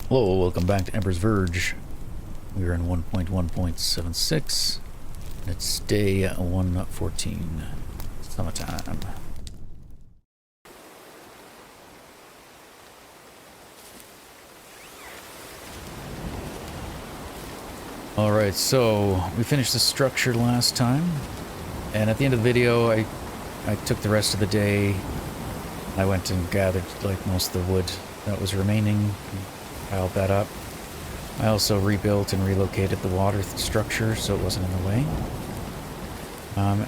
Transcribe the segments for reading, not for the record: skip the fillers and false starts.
Hello, welcome back to Ember's Verge. We are in 1.1.76. It's day 114. Summertime. Alright, so we finished the structure last time. And at the end of the video, I took the rest of the day. I went and gathered like most of the wood that was remaining. Piled that up. I also rebuilt and relocated the water structure so it wasn't in the way.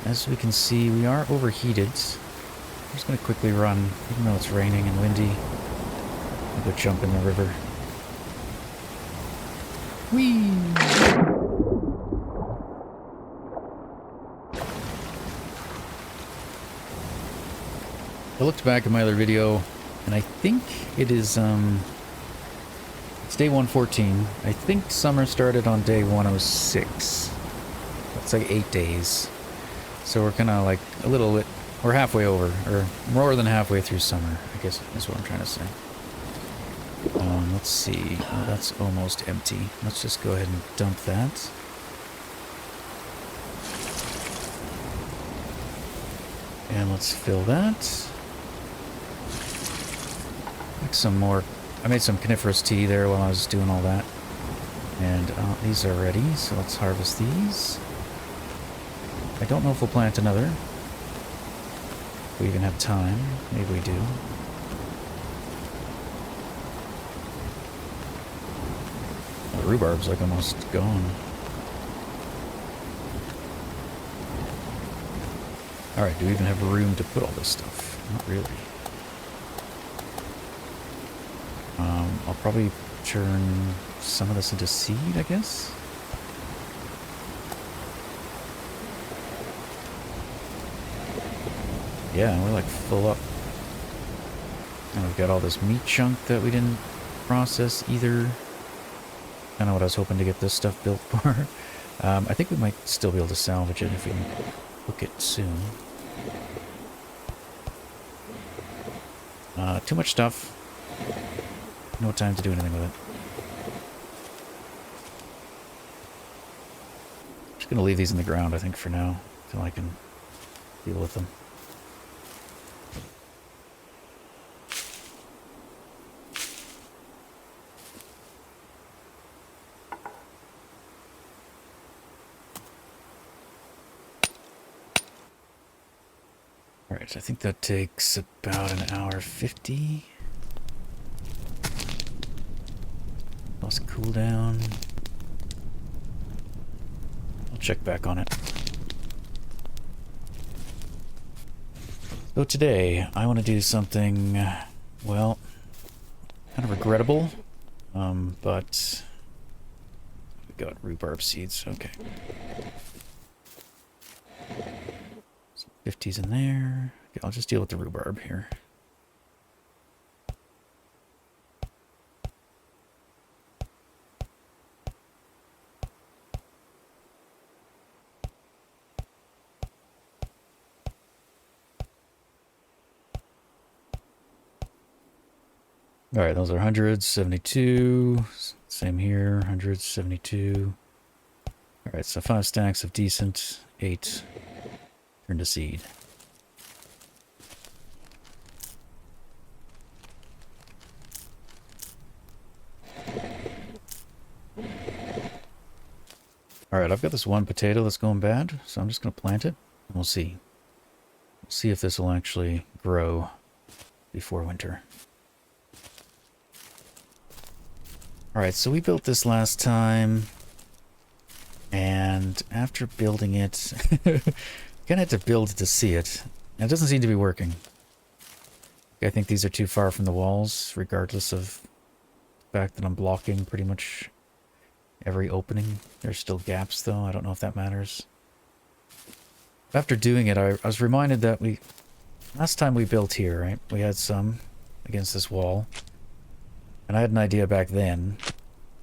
As we can see, we are overheated. I'm just going to quickly run, even though it's raining and windy. I'll go jump in the river. Whee! I looked back at my other video, and I think it is, it's day 114. I think summer started on day 106. That's like 8 days. So we're kind of like a little bit, we're halfway over, or more than halfway through summer, I guess is what I'm trying to say. Let's see. Oh, that's almost empty. Let's just go ahead and dump that. And let's fill that. Like some more. I made some coniferous tea there while I was doing all that. And these are ready, so let's harvest these. I don't know if we'll plant another. If we even have time. Maybe we do. The rhubarb's like almost gone. Alright, do we even have room to put all this stuff? Not really. I'll probably turn some of this into seed, I guess? Yeah, we're like full up. And we've got all this meat chunk that we didn't process either. Kind of what I was hoping to get this stuff built for. I think we might still be able to salvage it if we can cook it soon. Too much stuff. No time to do anything with it. Just gonna leave these in the ground, I think, for now, until I can deal with them. Alright, I think that takes about an hour 50. Plus cooldown. I'll check back on it. So today, I want to do something, well, kind of regrettable, but we got rhubarb seeds, okay. Some 50s in there. Okay, I'll just deal with the rhubarb here. Alright, those are 172. Same here, 172. Alright, so 5 stacks of decent, 8 turn to seed. Alright, I've got this one potato that's going bad, so I'm just going to plant it, and we'll see. We'll see if this will actually grow before winter. Alright, so we built this last time, and after building it, kind of had to build to see it, and it doesn't seem to be working. I think these are too far from the walls, regardless of the fact that I'm blocking pretty much every opening. There's still gaps, though. I don't know if that matters. After doing it, I was reminded that last time we built here, right, we had some against this wall. And I had an idea back then,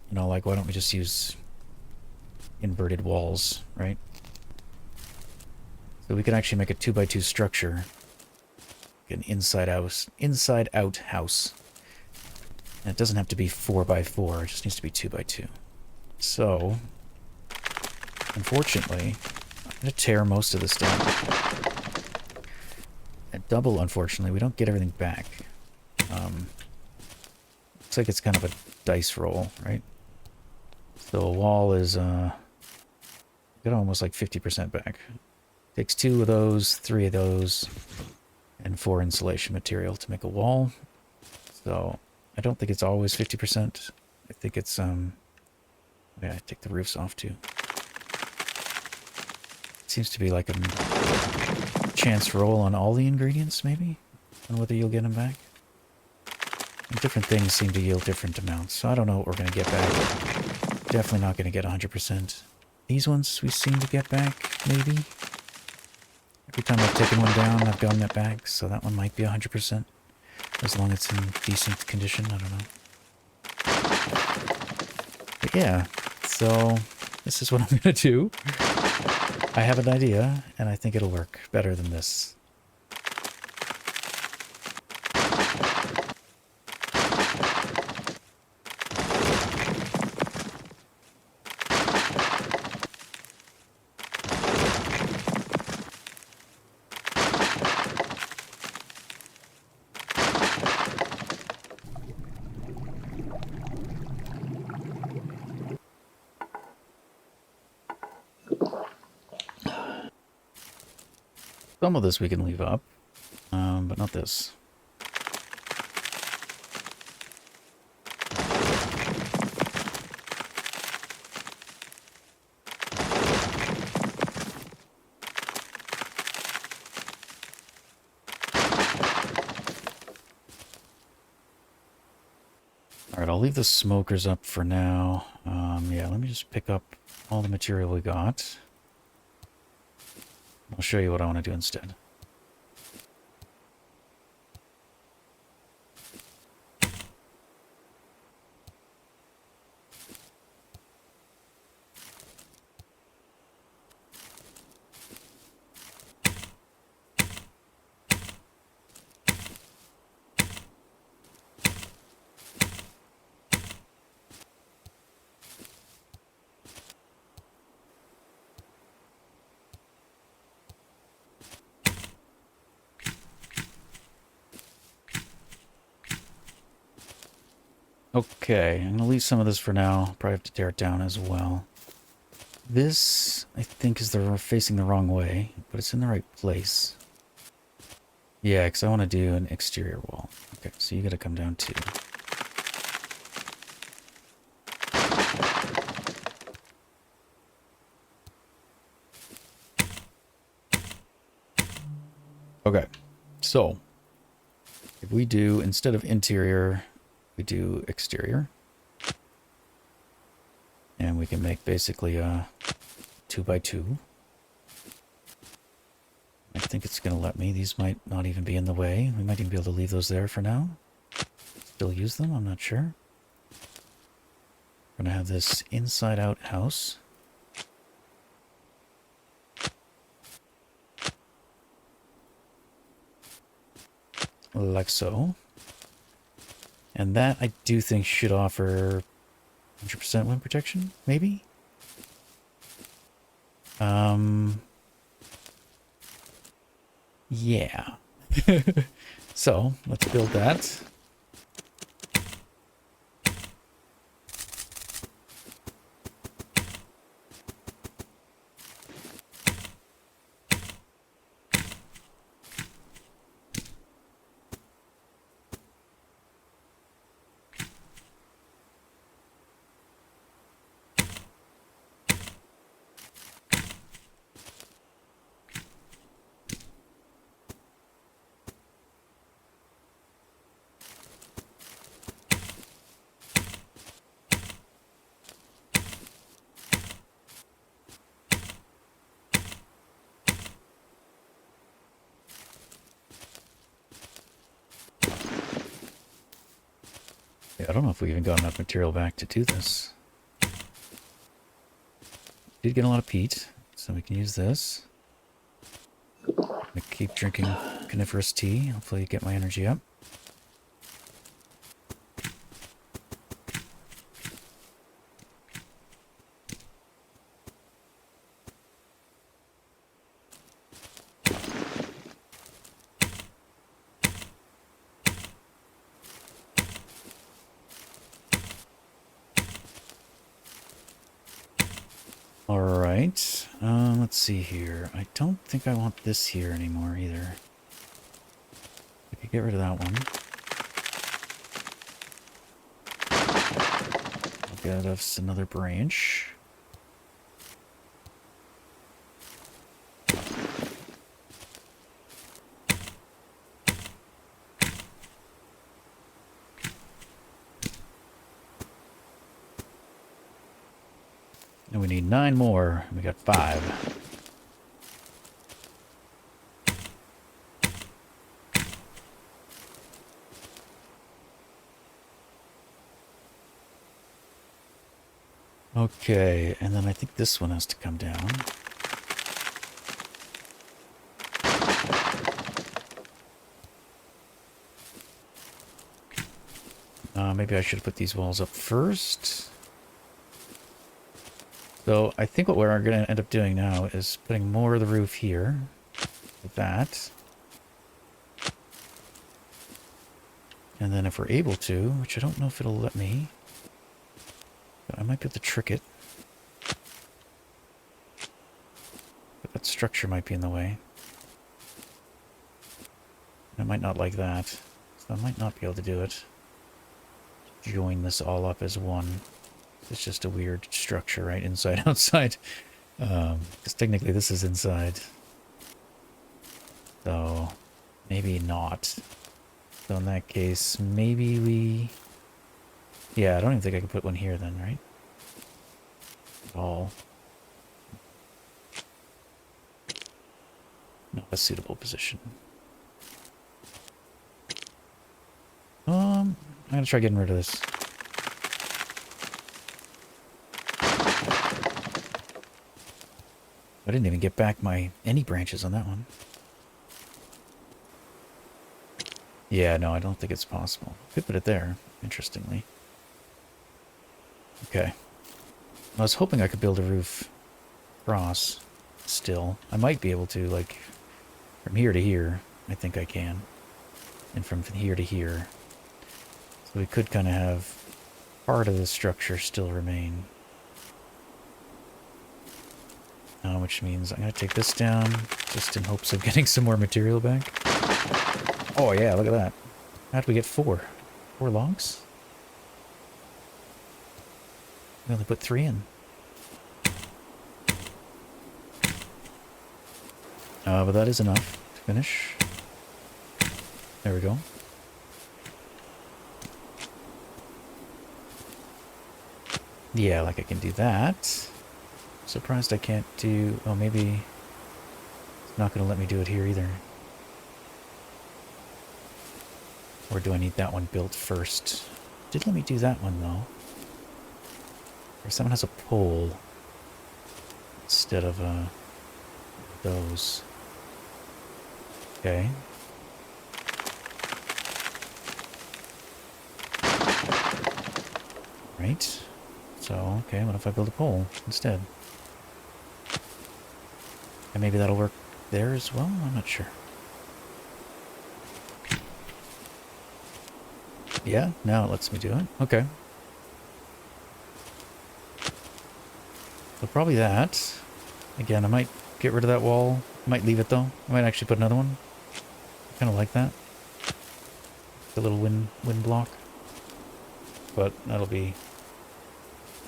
you know, like, why don't we just use inverted walls, right? So we can actually make a 2x2 structure. An inside out house. And it doesn't have to be 4 by 4, it just needs to be 2 by 2. So, unfortunately, I'm going to tear most of this down. At double, unfortunately, we don't get everything back. Looks like it's kind of a dice roll, right? So a wall is, got almost like 50% back. Takes 2 of those, 3 of those, and 4 insulation material to make a wall. So I don't think it's always 50%. I think it's, yeah, I take the roofs off too. It seems to be like a chance roll on all the ingredients, maybe? On whether you'll get them back. And different things seem to yield different amounts, so I don't know what we're going to get back. Definitely not going to get 100%. These ones we seem to get back, maybe? Every time I've taken one down, I've gotten it back, so that one might be 100%. As long as it's in decent condition, I don't know. But yeah, so this is what I'm going to do. I have an idea, and I think it'll work better than this. Some of this we can leave up, but not this. Alright, I'll leave the smokers up for now. Yeah, let me just pick up all the material we got. I'll show you what I want to do instead. Okay, I'm going to leave some of this for now. Probably have to tear it down as well. This, I think, is facing the wrong way, but it's in the right place. Yeah, because I want to do an exterior wall. Okay, so you got to come down too. Okay, so if we do, instead of interior, we do exterior. And we can make basically a 2 by 2. I think it's going to let me. These might not even be in the way. We might even be able to leave those there for now. Still use them, I'm not sure. We're going to have this inside-out house. Like so. And that, I do think, should offer 100% wind protection, maybe? Yeah. So, let's build that. Yeah, I don't know if we even got enough material back to do this. Did get a lot of peat, so we can use this. I'm gonna keep drinking coniferous tea. Hopefully get my energy up. right. Let's see here. I don't think I want this here anymore either. I could get rid of that one. I'll get us another branch. And we need 9 more. We got 5. Okay, and then I think this one has to come down. Maybe I should put these walls up first. So I think what we're going to end up doing now is putting more of the roof here. Like that. And then if we're able to, which I don't know if it'll let me, but I might be able to trick it. But that structure might be in the way. I might not like that. So I might not be able to do it. Join this all up as one. It's just a weird structure, right? Inside, outside. Because technically this is inside. So, maybe not. So in that case, maybe we... Yeah, I don't even think I can put one here then, right? At all. Not a suitable position. I'm gonna try getting rid of this. I didn't even get back any branches on that one. Yeah, no, I don't think it's possible. Could put it there, interestingly. Okay. I was hoping I could build a roof across still. I might be able to, like, from here to here. I think I can. And from here to here. So we could kind of have part of the structure still remain. Which means I'm going to take this down, just in hopes of getting some more material back. Oh yeah, look at that. How did we get 4? 4 logs? We only put 3 in. But that is enough to finish. There we go. Yeah, like I can do that. Surprised I can't do... Oh, maybe... It's not going to let me do it here either. Or do I need that one built first? Did let me do that one, though. Or someone has a pole instead of those. Okay. Right. So, okay, what if I build a pole instead? And maybe that'll work there as well? I'm not sure. Yeah, now it lets me do it. Okay. So probably that. Again, I might get rid of that wall. I might leave it though. I might actually put another one. I kind of like that. The little wind block. But that'll be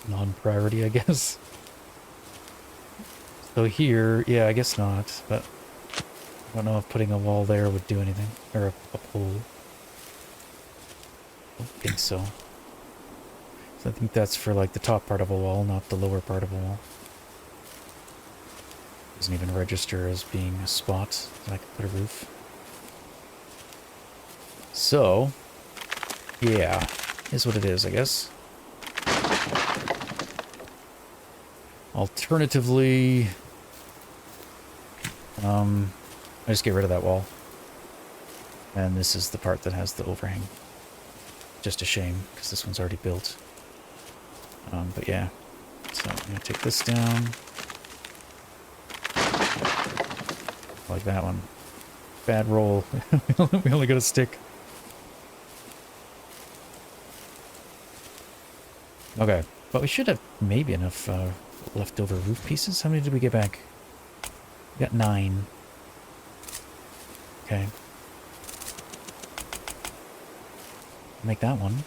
non-priority, I guess. So here, yeah, I guess not, but I don't know if putting a wall there would do anything. Or a pole. I don't think so. So I think that's for like the top part of a wall, not the lower part of a wall. Doesn't even register as being a spot that I could put a roof. So, yeah, is what it is, I guess. Alternatively, I just get rid of that wall. And this is the part that has the overhang. Just a shame, because this one's already built. But yeah, so I'm going to take this down. Like that one. Bad roll. We only got a stick. Okay, but we should have maybe enough leftover roof pieces. How many did we get back? We got 9. Okay. Make that one.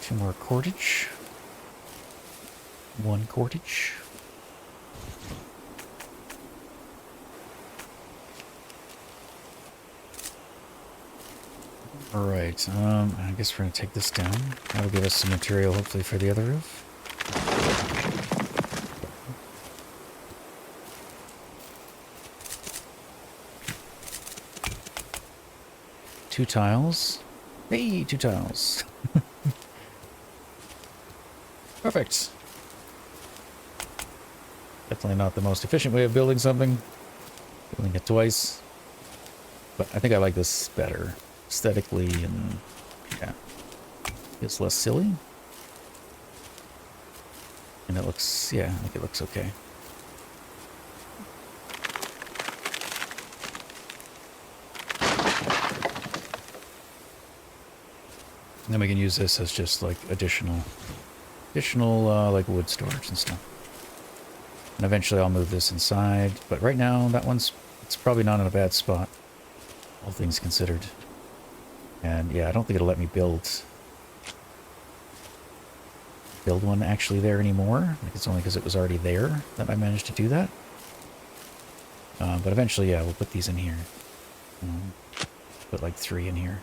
Two more cordage. 1 cordage. Alright, I guess we're gonna take this down. That'll give us some material, hopefully, for the other roof. 2 tiles. Hey, 2 tiles. Perfect. Definitely not the most efficient way of building something. Building it twice. But I think I like this better. Aesthetically, and yeah. It's less silly. And it looks, yeah, I think it looks okay. And then we can use this as just like additional like wood storage and stuff. And eventually I'll move this inside, but right now that it's probably not in a bad spot, all things considered. And yeah, I don't think it'll let me build one actually there anymore. I think it's only because it was already there that I managed to do that. But eventually, yeah, we'll put these in here. Put like 3 in here.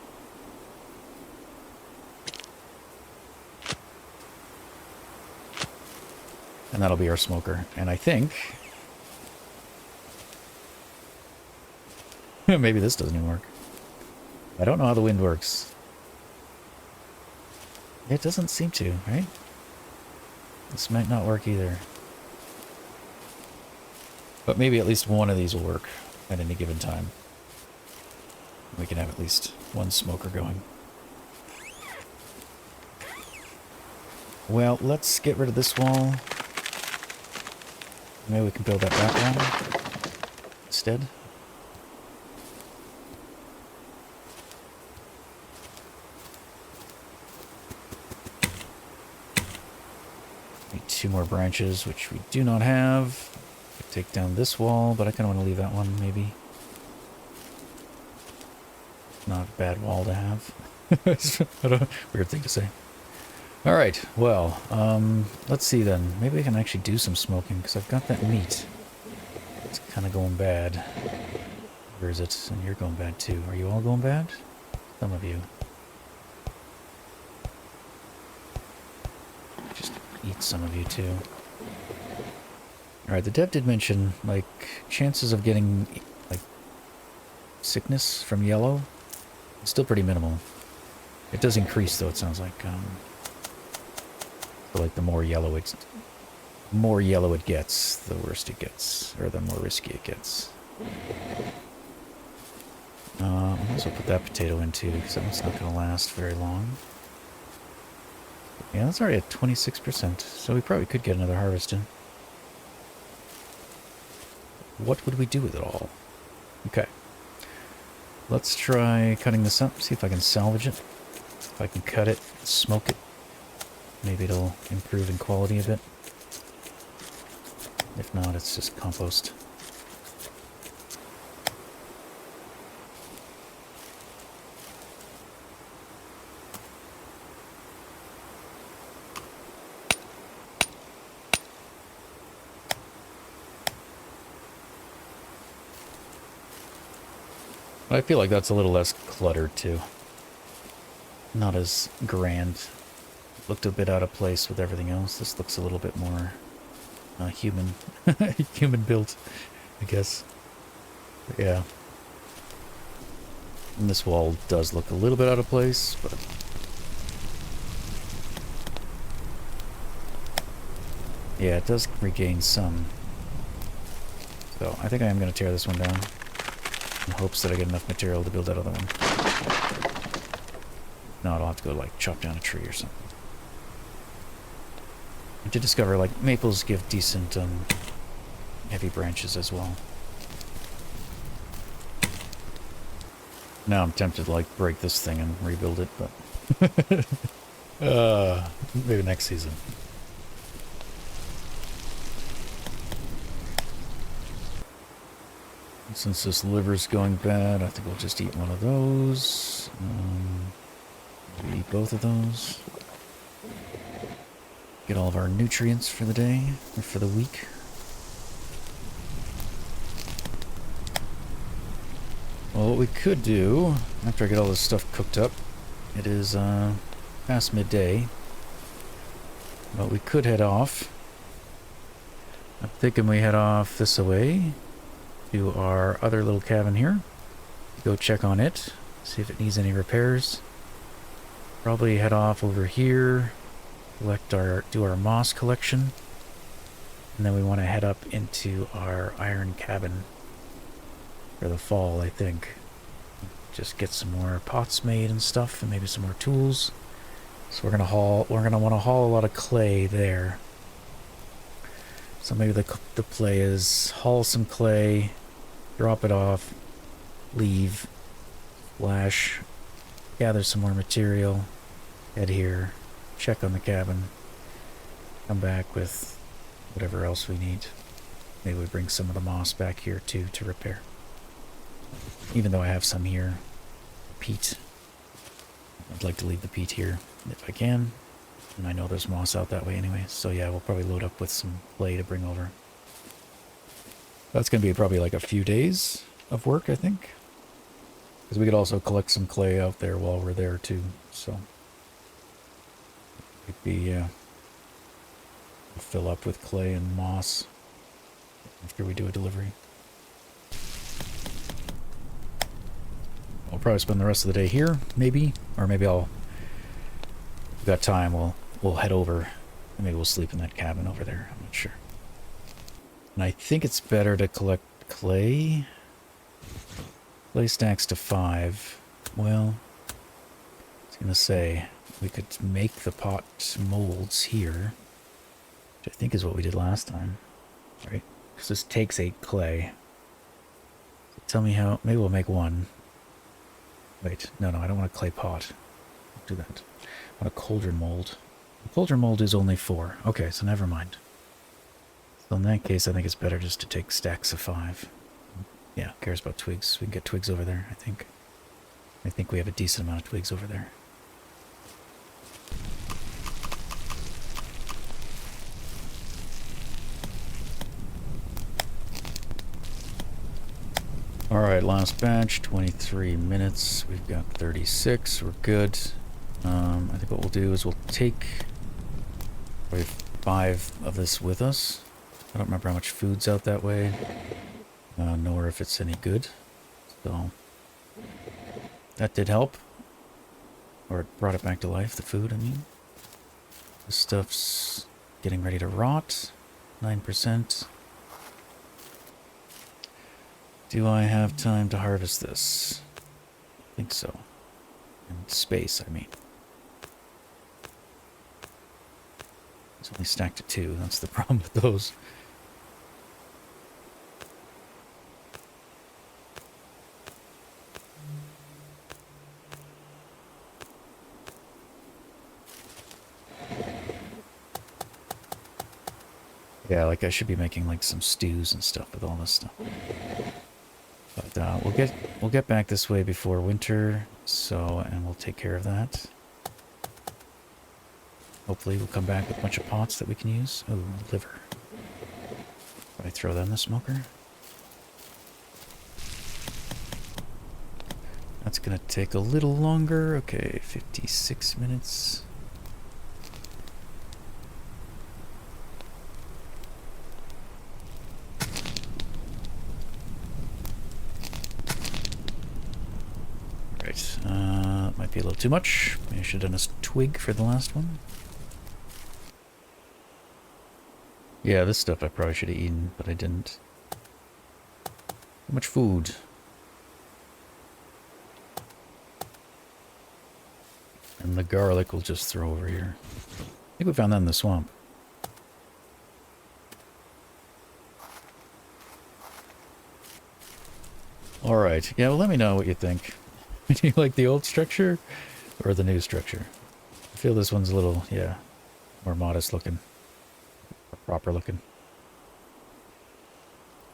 And that'll be our smoker. And I think maybe this doesn't even work. I don't know how the wind works. It doesn't seem to, right? This might not work either. But maybe at least one of these will work at any given time. We can have at least one smoker going. Well, let's get rid of this wall. Maybe we can build that back wall instead. Need 2 more branches, which we do not have. Take down this wall, but I kind of want to leave that one, maybe. Not a bad wall to have. Weird thing to say. Alright, well, let's see then. Maybe we can actually do some smoking, because I've got that meat. It's kind of going bad. Where is it? And you're going bad too. Are you all going bad? Some of you. Just eat some of you too. Alright, the dev did mention, like, chances of getting, like, sickness from yellow. It's still pretty minimal. It does increase, though, it sounds like. So, like, the more yellow it gets, the worse it gets. Or the more risky it gets. I might as well put that potato in, too, because that one's not going to last very long. Yeah, that's already at 26%, so we probably could get another harvest in. What would we do with it all? Okay. Let's try cutting this up, see if I can salvage it. If I can cut it, smoke it, maybe it'll improve in quality a bit. If not, it's just compost. I feel like that's a little less cluttered, too. Not as grand. Looked a bit out of place with everything else. This looks a little bit more human. Human built, I guess. But yeah. And this wall does look a little bit out of place, but... yeah, it does regain some. So, I think I am going to tear this one down. In hopes that I get enough material to build that other one. No, I'll have to go, like, chop down a tree or something. I did discover, like, maples give decent, heavy branches as well. Now I'm tempted to like break this thing and rebuild it, but maybe next season. Since this liver's going bad, I think we'll just eat one of those. We'll eat both of those. Get all of our nutrients for the day, or for the week. Well, what we could do, after I get all this stuff cooked up, it is past midday, but we could head off. I'm thinking we head off this way to our other little cabin here. Go check on it, see if it needs any repairs. Probably head off over here, do our moss collection, and then we want to head up into our iron cabin for the fall, I think. Just get some more pots made and stuff, and maybe some more tools. So we're gonna want to haul a lot of clay there. So maybe the play is haul some clay, drop it off, leave, flash, gather some more material, head here, check on the cabin, come back with whatever else we need. Maybe we bring some of the moss back here too to repair. Even though I have some here. Peat. I'd like to leave the peat here if I can. And I know there's moss out that way anyway. So yeah, we'll probably load up with some clay to bring over. That's going to be probably like a few days of work, I think. Because we could also collect some clay out there while we're there too. So it'd be fill up with clay and moss after we do a delivery. We'll probably spend the rest of the day here, maybe, or maybe if we've got time, we'll head over, and maybe we'll sleep in that cabin over there. I'm not sure. And I think it's better to collect clay. Clay stacks to 5. Well, I was gonna say we could make the pot molds here, which I think is what we did last time, right? Because this takes 8 clay. So tell me how. Maybe we'll make one. Wait, no, I don't want a clay pot. Don't do that. I want a cauldron mold. The cauldron mold is only 4. Okay, so never mind. So in that case, I think it's better just to take stacks of 5. Yeah, who cares about twigs? We can get twigs over there, I think. I think we have a decent amount of twigs over there. Alright, last batch, 23 minutes. We've got 36. We're good. I think what we'll do is we'll take probably 5 of this with us. I don't remember how much food's out that way, nor if it's any good. So that did help. Or it brought it back to life, the food, I mean. This stuff's getting ready to rot. 9%. Do I have time to harvest this? I think so. And space, I mean. It's only stacked to 2. That's the problem with those. Yeah, like I should be making like some stews and stuff with all this stuff. But we'll get back this way before winter, and we'll take care of that. Hopefully we'll come back with a bunch of pots that we can use. Oh, liver. Should I throw that in the smoker? That's gonna take a little longer. Okay, 56 minutes. Might be a little too much. Maybe I should have done a twig for the last one. Yeah, this stuff I probably should have eaten, but I didn't. Too much food. And the garlic we'll just throw over here. I think we found that in the swamp. Alright, yeah, well let me know what you think. Do you like the old structure or the new structure? I feel this one's a little, yeah, more modest looking, proper looking.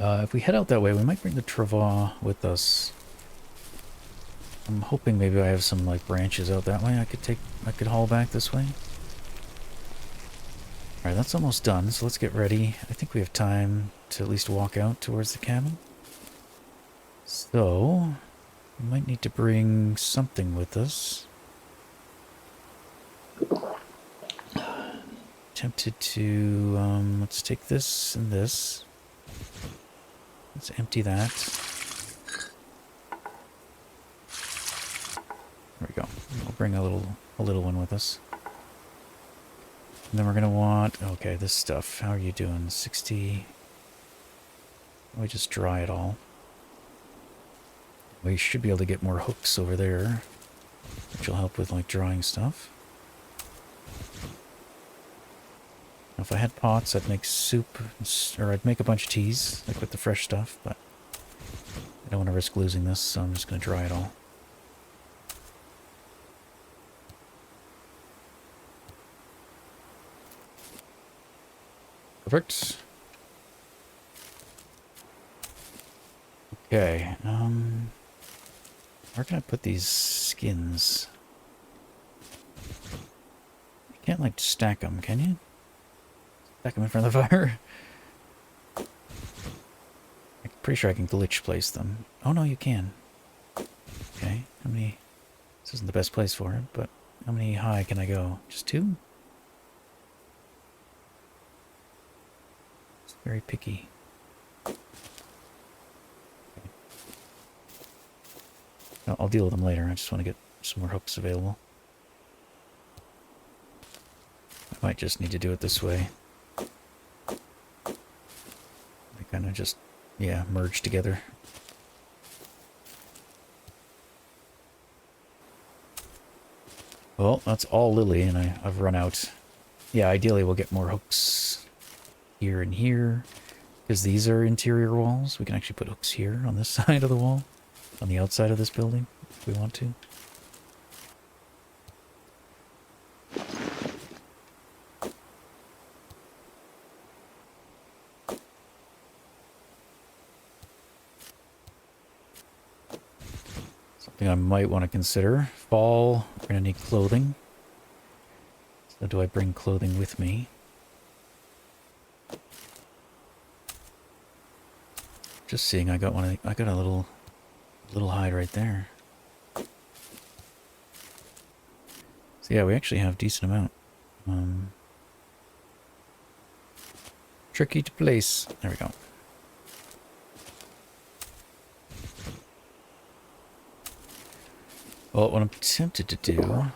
If we head out that way, we might bring the travois with us. I'm hoping maybe I have some like branches out that way I could haul back this way. Alright, that's almost done, so let's get ready. I think we have time to at least walk out towards the cabin. So, we might need to bring something with us. Tempted to, let's take this and this. Let's empty that. There we go. We'll bring a little one with us. And then we're gonna want, okay, this stuff. How are you doing? 60. We just dry it all. We should be able to get more hooks over there, which will help with like drying stuff. Now, if I had pots, I'd make soup, or I'd make a bunch of teas, like with the fresh stuff, but I don't want to risk losing this, so I'm just gonna dry it all. Perfect. Okay, where can I put these skins? You can't, like, stack them, can you? Stack them in front of the fire? I'm pretty sure I can glitch place them. Oh, no, you can. Okay, how many... This isn't the best place for it, but how many high can I go? Just 2? It's very picky. I'll deal with them later. I just want to get some more hooks available. I might just need to do it this way. They kind of just, yeah, merge together. Well, that's all lily, and I've run out. Yeah, ideally we'll get more hooks here and here, because these are interior walls. We can actually put hooks here on this side of the wall. On the outside of this building, if we want to. Something I might want to consider. Fall, we're going to need clothing. So do I bring clothing with me? Just seeing, I got a little hide right there. So yeah, we actually have a decent amount. Tricky to place. There we go. Well, what I'm tempted to do...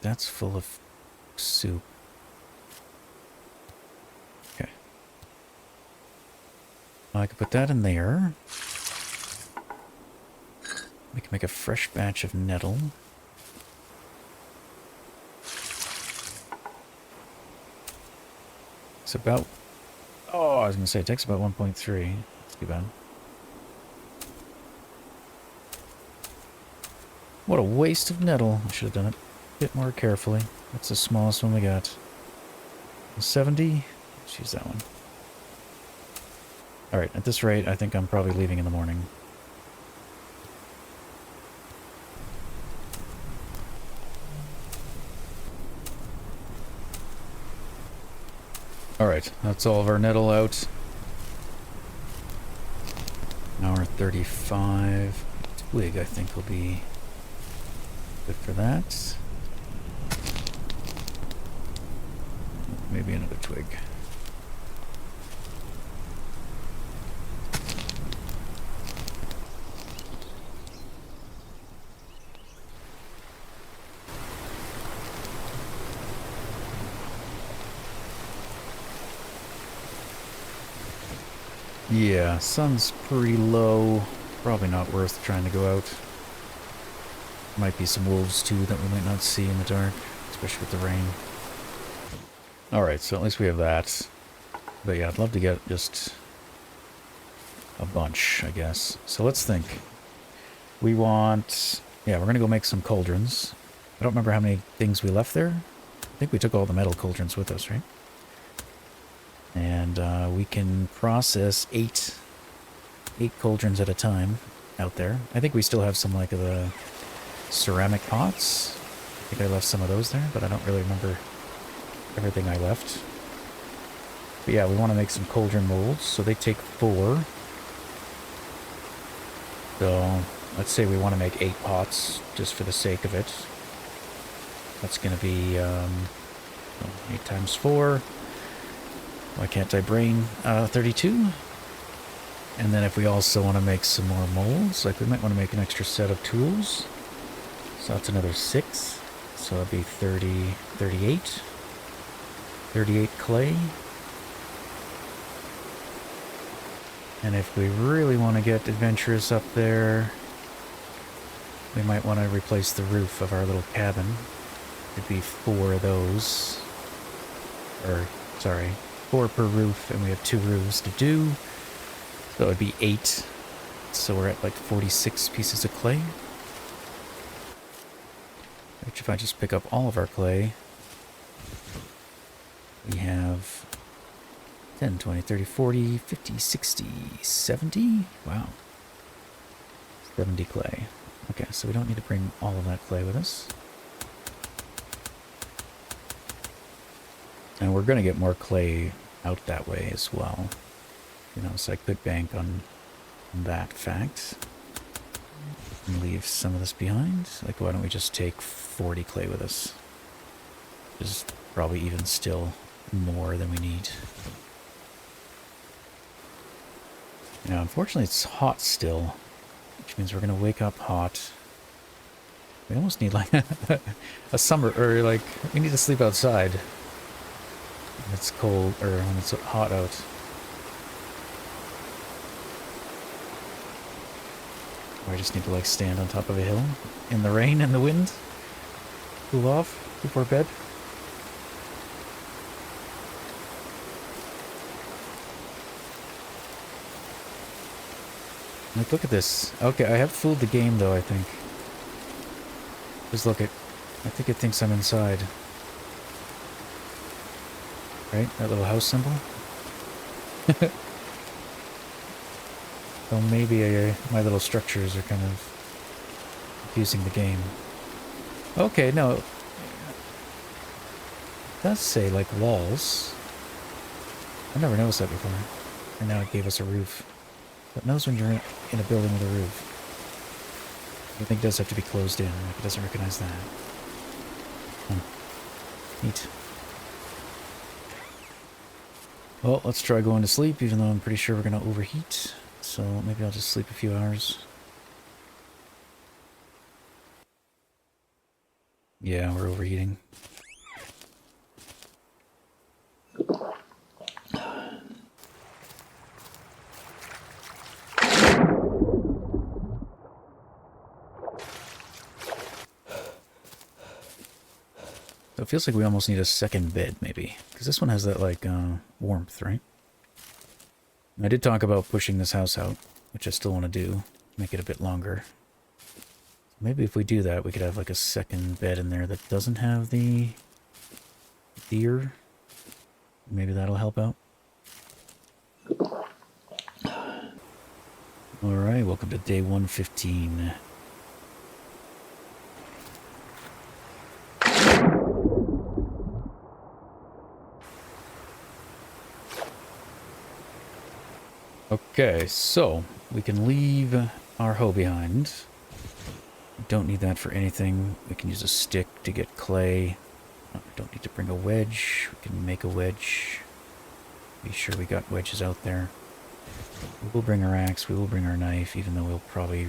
that's full of soup. Okay. I could put that in there. We can make a fresh batch of nettle. It's about... Oh, I was going to say, it takes about 1.3. That's too bad. What a waste of nettle. I should have done it a bit more carefully. That's the smallest one we got. 70? Let's use that one. Alright, at this rate, I think I'm probably leaving in the morning. Alright, that's all of our nettle out. Hour 35. Twig, I think, will be good for that. Maybe another twig. Yeah, sun's pretty low. Probably not worth trying to go out. Might be some wolves too that we might not see in the dark, especially with the rain. Alright, so at least we have that. But yeah, I'd love to get just a bunch, I guess. So let's think. We want... Yeah, we're going to go make some cauldrons. I don't remember how many things we left there. I think we took all the metal cauldrons with us, right? And we can process eight cauldrons at a time out there. I think we still have some, like, the ceramic pots. I think I left some of those there, but I don't really remember everything I left. But yeah, we want to make some cauldron molds, so they take 4. So, let's say we want to make 8 pots, just for the sake of it. That's going to be 8 times 4. Why can't I brain? 32. And then if we also want to make some more molds, like we might want to make an extra set of tools. So that's another 6. So that'd be 30, 38. 38 clay. And if we really want to get adventurous up there, we might want to replace the roof of our little cabin. It'd be 4 of those. Or, sorry, 4 per roof, and we have 2 roofs to do. So it would be 8. So we're at like 46 pieces of clay. Which if I just pick up all of our clay, we have 10, 20, 30, 40, 50, 60, 70? Wow. 70 clay. Okay, so we don't need to bring all of that clay with us. And we're going to get more clay out that way as well. You know, so I could bank on that fact. And leave some of this behind. Like, why don't we just take 40 clay with us? Which is probably even still more than we need. Now, unfortunately, it's hot still, which means we're going to wake up hot. We almost need, like, a summer, or, like, we need to sleep outside when it's cold, or when it's hot out. Or I just need to, like, stand on top of a hill in the rain and the wind, cool off before bed. Like, look at this. Okay, I have fooled the game, though, I think. Just look at... I think it thinks I'm inside. Right? That little house symbol? So maybe my little structures are kind of confusing the game. Okay, no. It does say, like, walls. I've never noticed that before. And now it gave us a roof. It knows when you're in a building with a roof. I think it does have to be closed in. Like, it doesn't recognize that. Neat. Well, let's try going to sleep, even though I'm pretty sure we're going to overheat. So maybe I'll just sleep a few hours. Yeah, we're overheating. So it feels like we almost need a second bed, maybe. Because this one has that, like, warmth, right? I did talk about pushing this house out, which I still want to do. Make it a bit longer. Maybe if we do that, we could have, like, a second bed in there that doesn't have the deer. Maybe that'll help out. Alright, welcome to day 115. Okay, so we can leave our hoe behind. We don't need that for anything. We can use a stick to get clay. We don't need to bring a wedge. We can make a wedge. Be sure we got wedges out there. We will bring our axe. We will bring our knife, even though we'll probably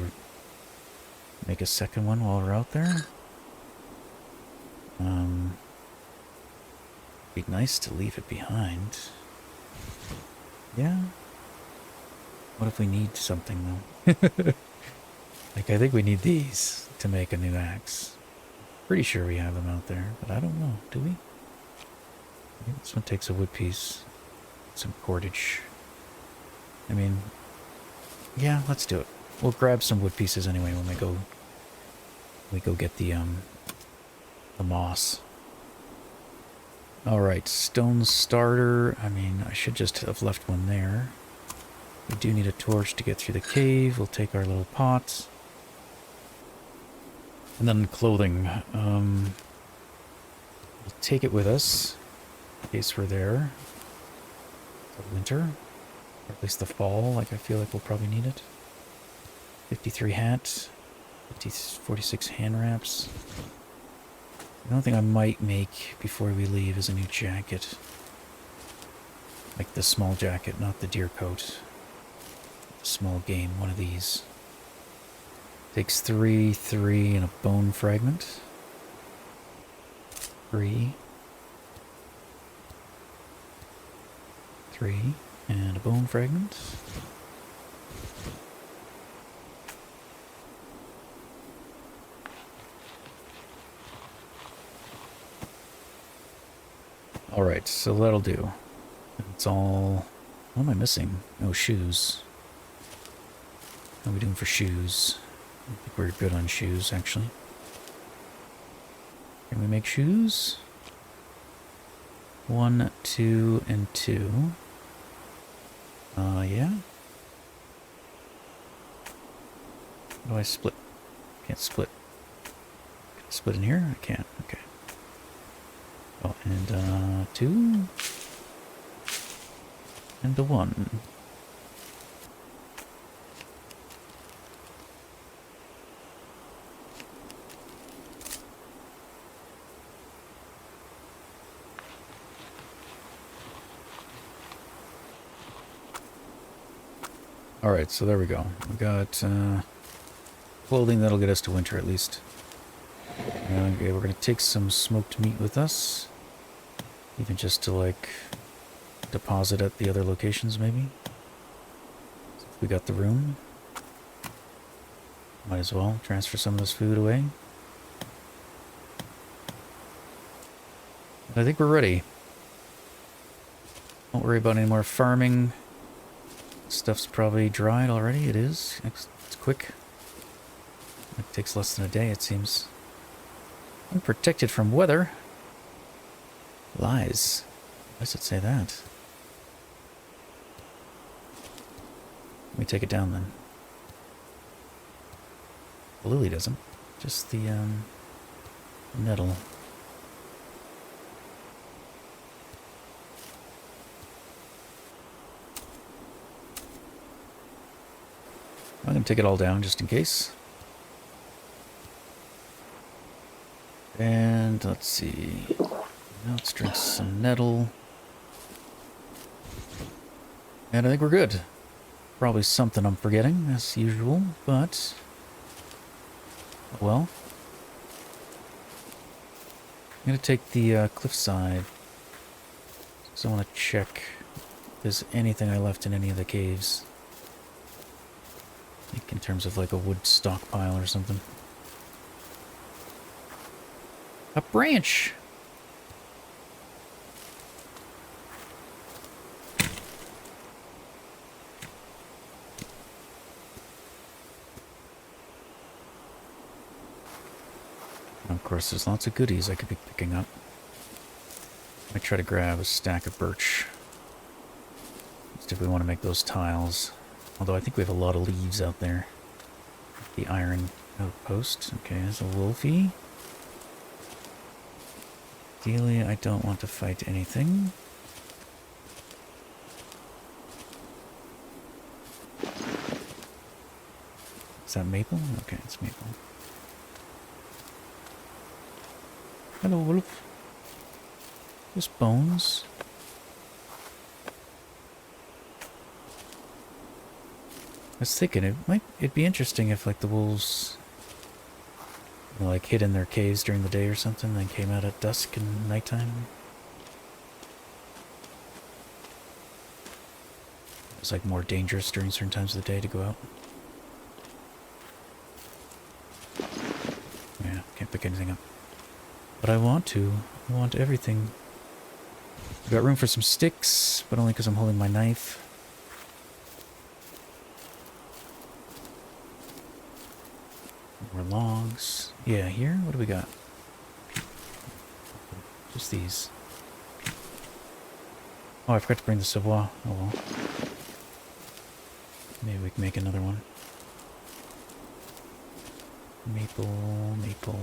make a second one while we're out there. Be nice to leave it behind. Yeah. What if we need something, though? Like, I think we need these to make a new axe. Pretty sure we have them out there, but I don't know. Do we? I think this one takes a wood piece. Some cordage. I mean, yeah, let's do it. We'll grab some wood pieces anyway when we go get the moss. Alright, stone starter. I mean, I should just have left one there. We do need a torch to get through the cave. We'll take our little pots. And then clothing. We'll take it with us in case we're there. For winter. Or at least the fall. Like, I feel like we'll probably need it. 53 hat. 46 hand wraps. The only thing I might make before we leave is a new jacket. Like the small jacket, not the deer coat. The small game, one of these. Takes 3, 3, and a bone fragment. 3. 3, and a bone fragment. Alright, so that'll do. It's all... What am I missing? Oh, shoes. How are we doing for shoes? I think we're good on shoes, actually. Can we make shoes? 1, 2, and 2. Yeah. How do I split? Can't split. Can I split in here? I can't. Okay. Oh, and 2. And a 1. Alright, so there we go. We got clothing that'll get us to winter at least. Okay, we're going to take some smoked meat with us. Even just to, like, deposit at the other locations, maybe. If we got the room. Might as well transfer some of this food away. I think we're ready. Don't worry about any more farming. Stuff's probably dried already. It is. It's quick. It takes less than a day, it seems. Unprotected from weather. Lies. Why does it say that? Let me take it down then. The lily doesn't. Just the nettle. I'm going to take it all down just in case. And let's see. Now let's drink some nettle. And I think we're good. Probably something I'm forgetting, as usual, but... well. I'm going to take the cliffside. Because I want to check if there's anything I left in any of the caves. I think in terms of like a wood stockpile or something. A branch! Of course, there's lots of goodies I could be picking up. I try to grab a stack of birch. Just if we want to make those tiles. Although I think we have a lot of leaves out there. The iron outpost. Okay, there's a wolfie. Ideally, I don't want to fight anything. Is that maple? Okay, it's maple. Hello, wolf. Just bones. I was thinking it'd be interesting if like the wolves like hid in their caves during the day or something, then came out at dusk and nighttime. It's like more dangerous during certain times of the day to go out. Yeah, can't pick anything up. But I want to. I want everything. I've got room for some sticks, but only because I'm holding my knife. More logs. Yeah, here? What do we got? Just these. Oh, I forgot to bring the savoir. Oh well. Maybe we can make another one. Maple, maple.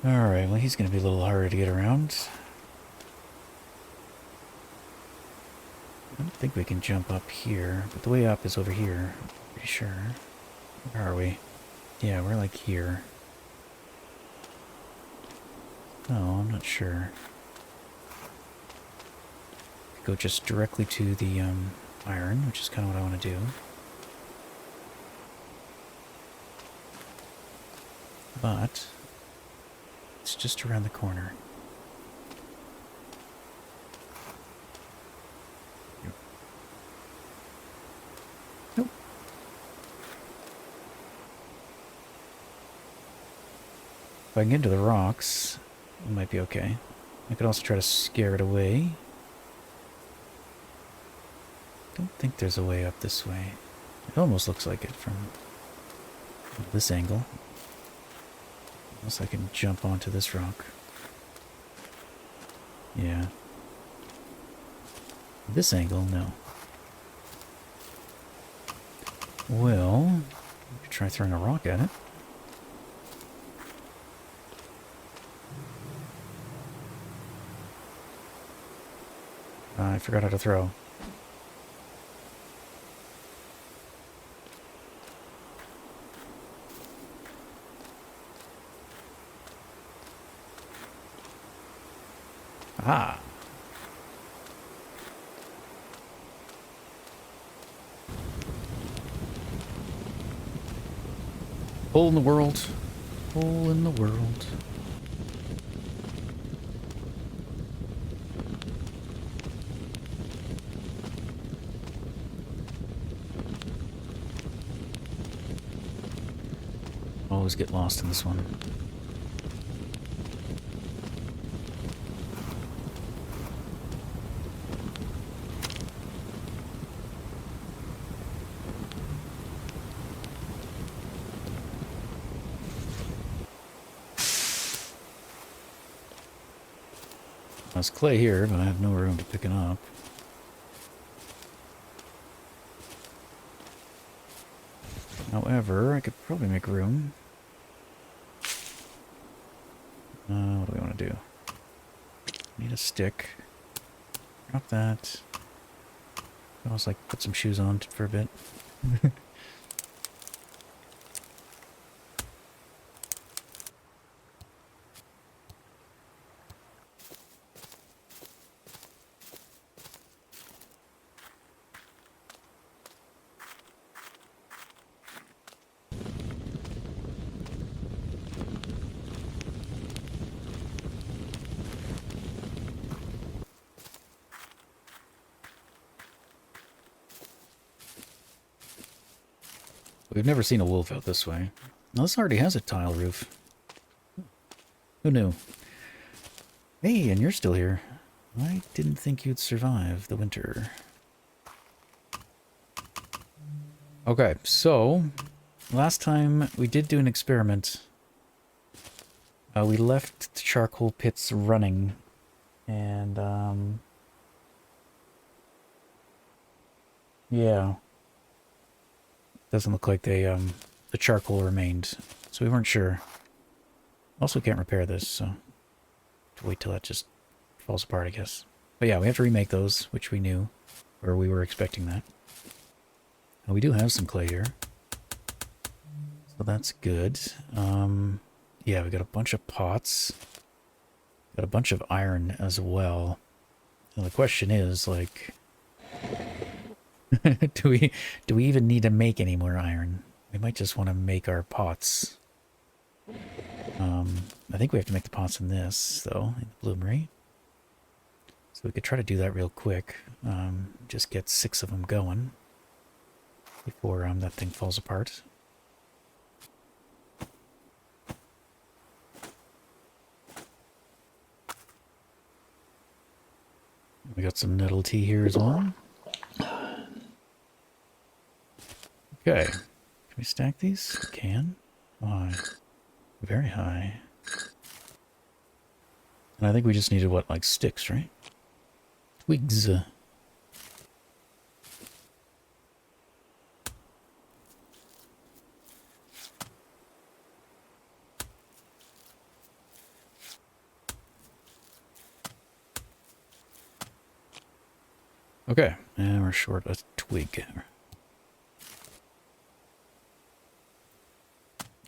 Alright, well he's going to be a little harder to get around. I don't think we can jump up here, but the way up is over here. Pretty sure. Where are we? Yeah, we're like here. Oh, I'm not sure. Go just directly to the iron, which is kind of what I want to do. But it's just around the corner. Nope. If I can get into the rocks, it might be okay. I could also try to scare it away. Don't think there's a way up this way. It almost looks like it from this angle. Unless I can jump onto this rock. Yeah. This angle, no. Well, we could try throwing a rock at it. I forgot how to throw. Ah. Hole in the world. Hole in the world. Always get lost in this one. There's clay here, but I have no room to pick it up. However, I could probably make room. What do we want to do? Need a stick. Drop that. Almost like put some shoes on for a bit. We've never seen a wolf out this way. Now this already has a tile roof. Who knew? Hey, and you're still here. I didn't think you'd survive the winter. Okay, so last time we did do an experiment. We left the charcoal pits running, and yeah. Doesn't look like they, the charcoal remained, so we weren't sure. Also can't repair this, so wait till that just falls apart, I guess. But yeah, we have to remake those, which we knew, or we were expecting that. And we do have some clay here, so that's good. Yeah, we got a bunch of pots. Got a bunch of iron as well. And the question is, like, do we even need to make any more iron? We might just want to make our pots. I think we have to make the pots in this, though, in the bloomery. So we could try to do that real quick. Just get 6 of them going before that thing falls apart. We got some nettle tea here as well. Okay. Can we stack these? We can. Why? Very high. And I think we just needed, what, like sticks, right? Twigs. Okay, and we're short a twig.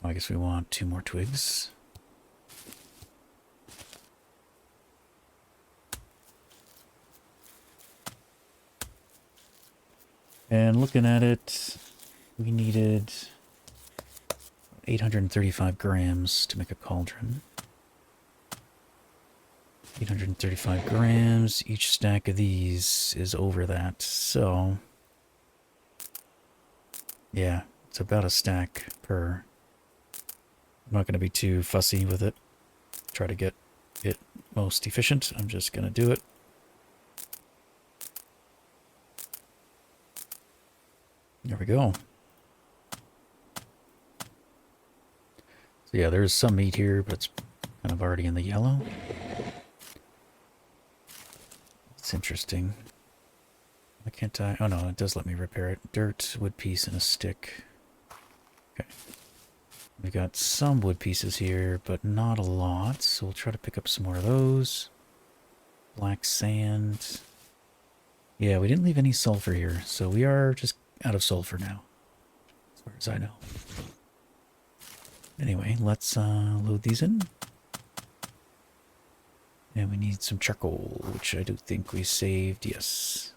I guess we want 2 more twigs. And looking at it, we needed 835 grams to make a cauldron. 835 grams. Each stack of these is over that, so yeah, it's about a stack per. I'm not going to be too fussy with it. Try to get it most efficient. I'm just going to do it. There we go. So yeah, there's some meat here, but it's kind of already in the yellow. It's interesting. Why can't I? Oh no, it does let me repair it. Dirt, wood piece, and a stick. Okay. We got some wood pieces here, but not a lot, so we'll try to pick up some more of those. Black sand. Yeah, we didn't leave any sulfur here, so we are just out of sulfur now, as far as I know. Anyway, let's load these in. And we need some charcoal, which I do think we saved, yes.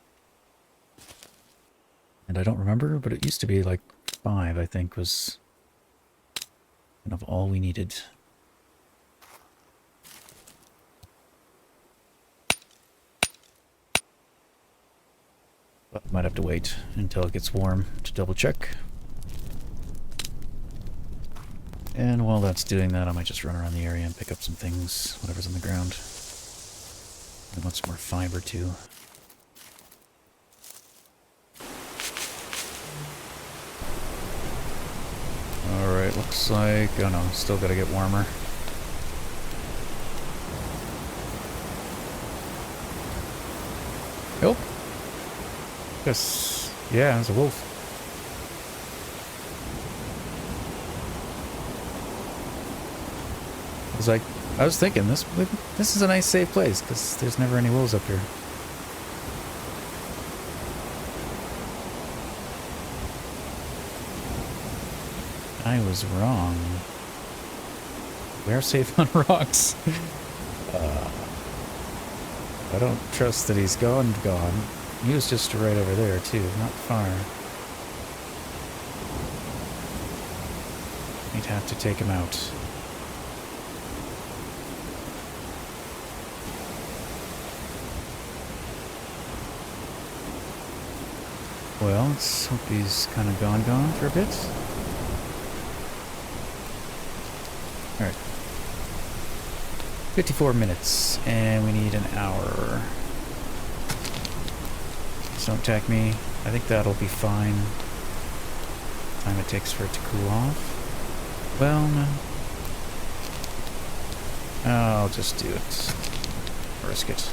And I don't remember, but it used to be like 5, I think, was kind of all we needed. But might have to wait until it gets warm to double check. And while that's doing that, I might just run around the area and pick up some things, whatever's on the ground. I want some more fiber too. Alright, looks like... oh no, still gotta get warmer. Nope. Yes. Yeah, it's a wolf. I was thinking, this is a nice safe place, because there's never any wolves up here. I was wrong. We are safe on rocks. I don't trust that he's gone. He was just right over there, too, not far. We'd have to take him out. Well, let's hope he's kind of gone for a bit. Alright. 54 minutes, and we need an hour. Just don't attack me. I think that'll be fine. Time it takes for it to cool off. Well, no. I'll just do it. Risk it.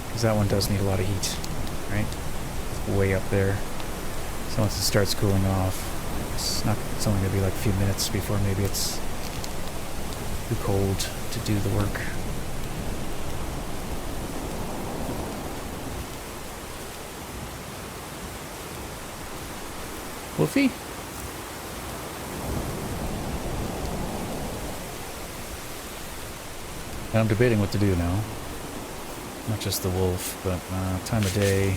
Because that one does need a lot of heat. Right? It's way up there. So once it starts cooling off, it's only going to be like a few minutes before maybe it's too cold to do the work. Wolfie? And I'm debating what to do now. Not just the wolf, but time of day.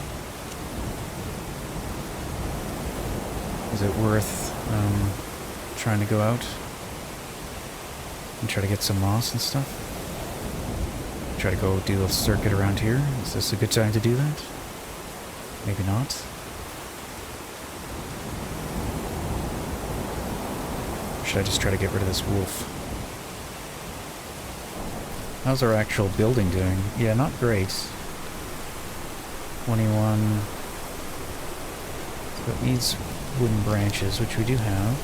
Is it worth trying to go out and try to get some moss and stuff? Try to go do a circuit around here? Is this a good time to do that? Maybe not. Or should I just try to get rid of this wolf? How's our actual building doing? Yeah, not great. 21. So it needs wooden branches, which we do have.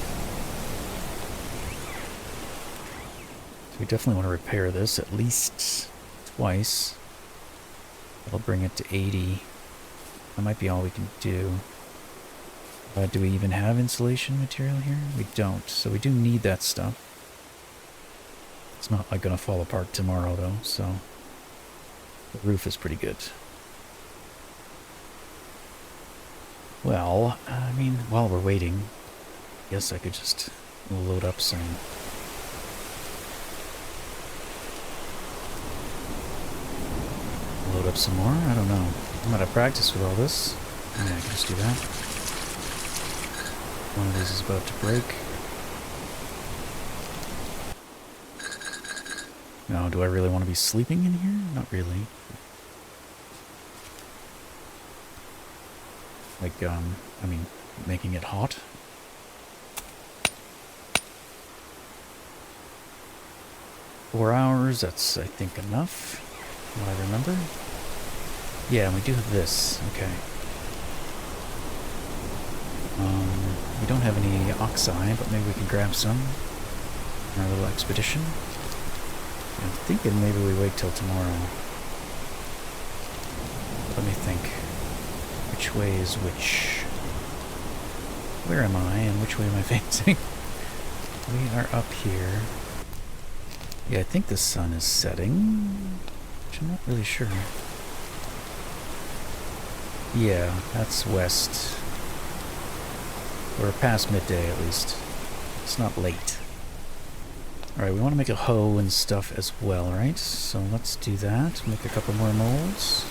So we definitely want to repair this at least twice. That'll bring it to 80. That might be all we can do. Do we even have insulation material here? We don't, so we do need that stuff. It's not like gonna fall apart tomorrow though, so the roof is pretty good. Well, I mean, while we're waiting, I guess I could just load up some. Load up some more? I don't know. I'm out of practice with all this. Yeah, I can just do that. One of these is about to break. Now, do I really want to be sleeping in here? Not really. Like, I mean, making it hot. Four hours, that's, I think, enough. What I remember. Yeah, we do have this. Okay. We don't have any oxide, but maybe we can grab some in our little expedition. I'm thinking maybe we wait till tomorrow. Let me think. Which way is which? Where am I and which way am I facing? We are up here. Yeah, I think the sun is setting, which I'm not really sure. Yeah, that's west. We're past midday at least. It's not late. Alright, we want to make a hoe and stuff as well, right? So let's do that. Make a couple more molds.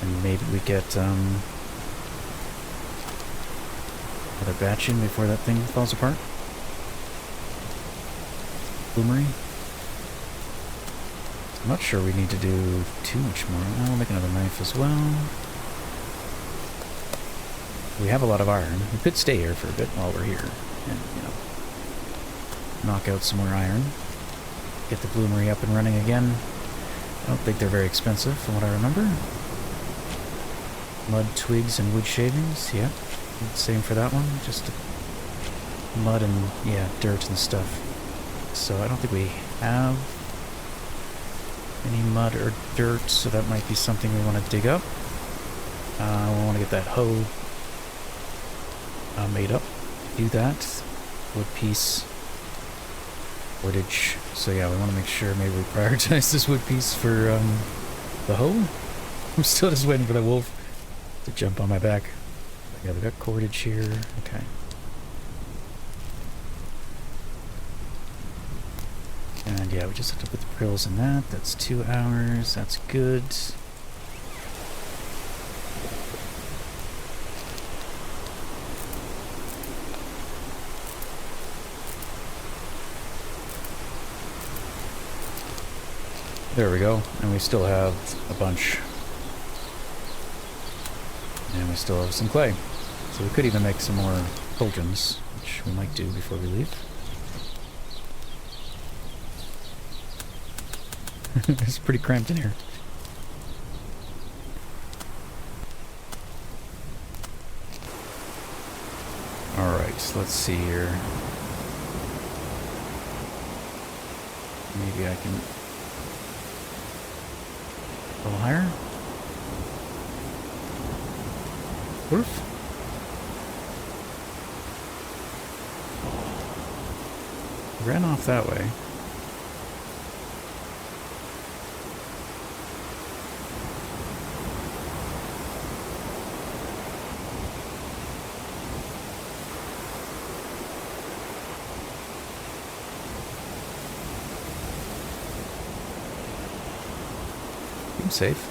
And maybe we get another batch in before that thing falls apart. Bloomery. I'm not sure we need to do too much more. We'll make another knife as well. We have a lot of iron. We could stay here for a bit while we're here and, you know, knock out some more iron. Get the bloomery up and running again. I don't think they're very expensive from what I remember. Mud, twigs, and wood shavings. Yeah, same for that one. Just mud and, yeah, dirt and stuff. So I don't think we have any mud or dirt, so that might be something we want to dig up. We want to get that hoe made up. Do that. Wood piece. Woodage. So yeah, we want to make sure maybe we prioritize this wood piece for the hoe. I'm still just waiting for the wolf to jump on my back. Yeah, we got cordage here. Okay. And yeah, we just have to put the prills in that. That's 2 hours. That's good. There we go. And we still have a bunch. And we still have some clay. So we could even make some more cauldrons, which we might do before we leave. It's pretty cramped in here. Alright, so let's see here. Maybe I can... a little higher? Oof. Ran off that way. I'm safe.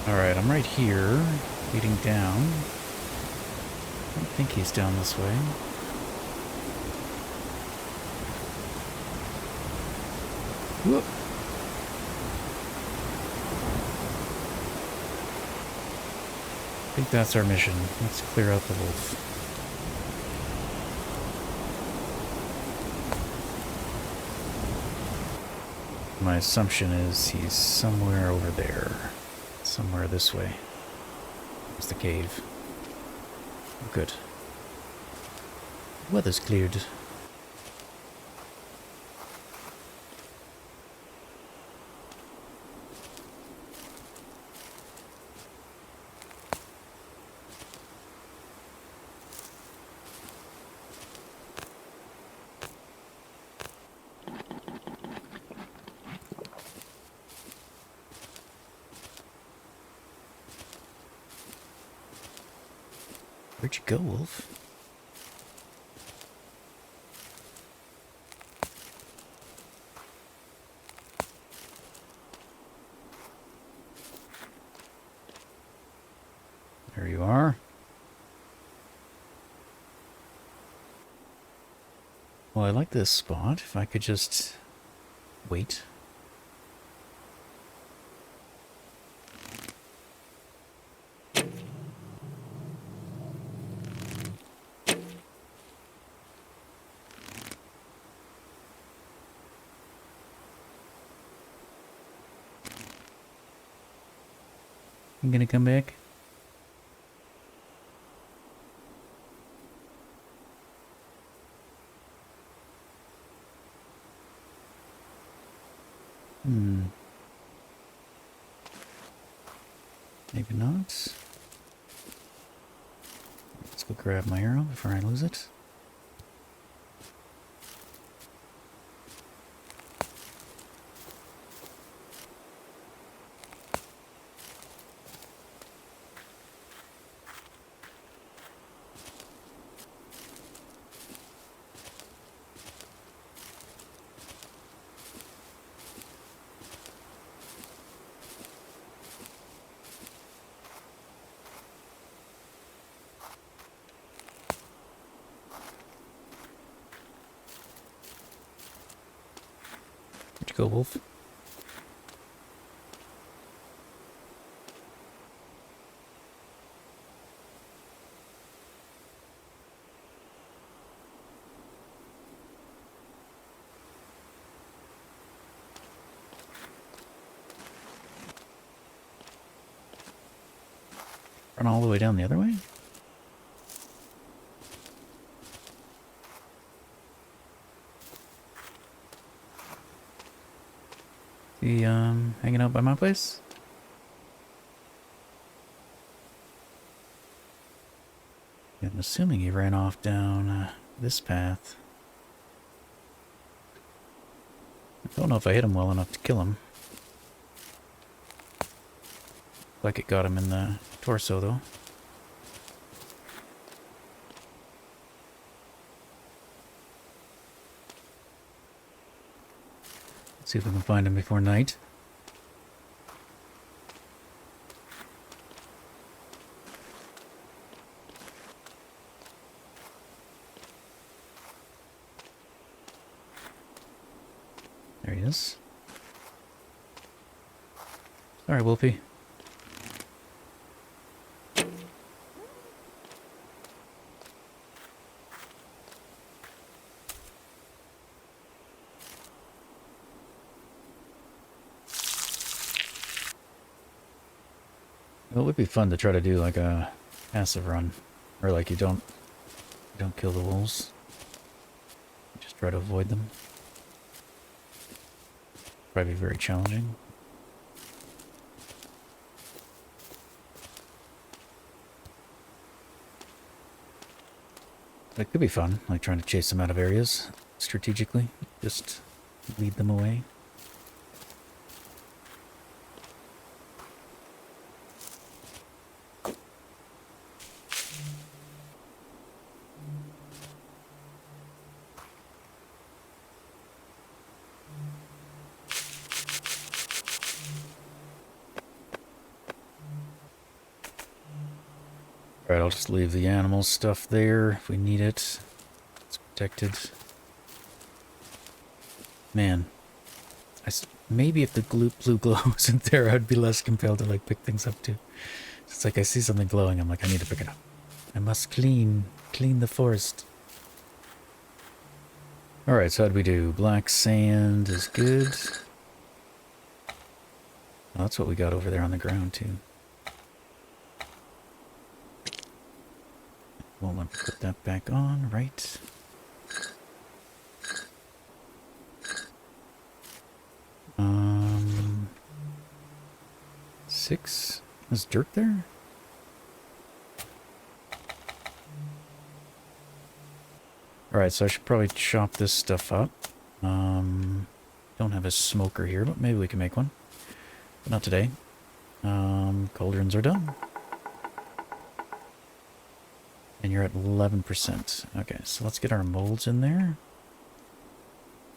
Alright, I'm right here, leading down. I don't think he's down this way. Whoop. I think that's our mission. Let's clear out the wolf. My assumption is he's somewhere over there. Somewhere this way. There's the cave. Good. Weather's cleared. Where'd you go, Wolf? There you are. Well, I like this spot. If I could just wait. You gonna come back? Maybe not. Let's go grab my arrow before I lose it. Where'd you go, Wolf? Run all the way down the other way? He, hanging out by my place? Yeah, I'm assuming he ran off down this path. I don't know if I hit him well enough to kill him. Like it got him in the torso, though. Let's see if we can find him before night. There he is. Sorry, Wolfie. Well, it would be fun to try to do like a passive run, or like you don't kill the wolves, you just try to avoid them. Probably very challenging. But it could be fun, like trying to chase them out of areas strategically, just lead them away. Alright, I'll just leave the animal stuff there if we need it. It's protected. Man, maybe if the blue glow wasn't there, I'd be less compelled to like pick things up too. It's like I see something glowing, I'm like, I need to pick it up. I must clean the forest. Alright, so how'd we do? Black sand is good. Oh, that's what we got over there on the ground, too. Well, let me put that back on, right? Six? There's dirt there? Alright, so I should probably chop this stuff up. Don't have a smoker here, but maybe we can make one. But not today. Cauldrons are done. And you're at 11%. Okay, so let's get our molds in there.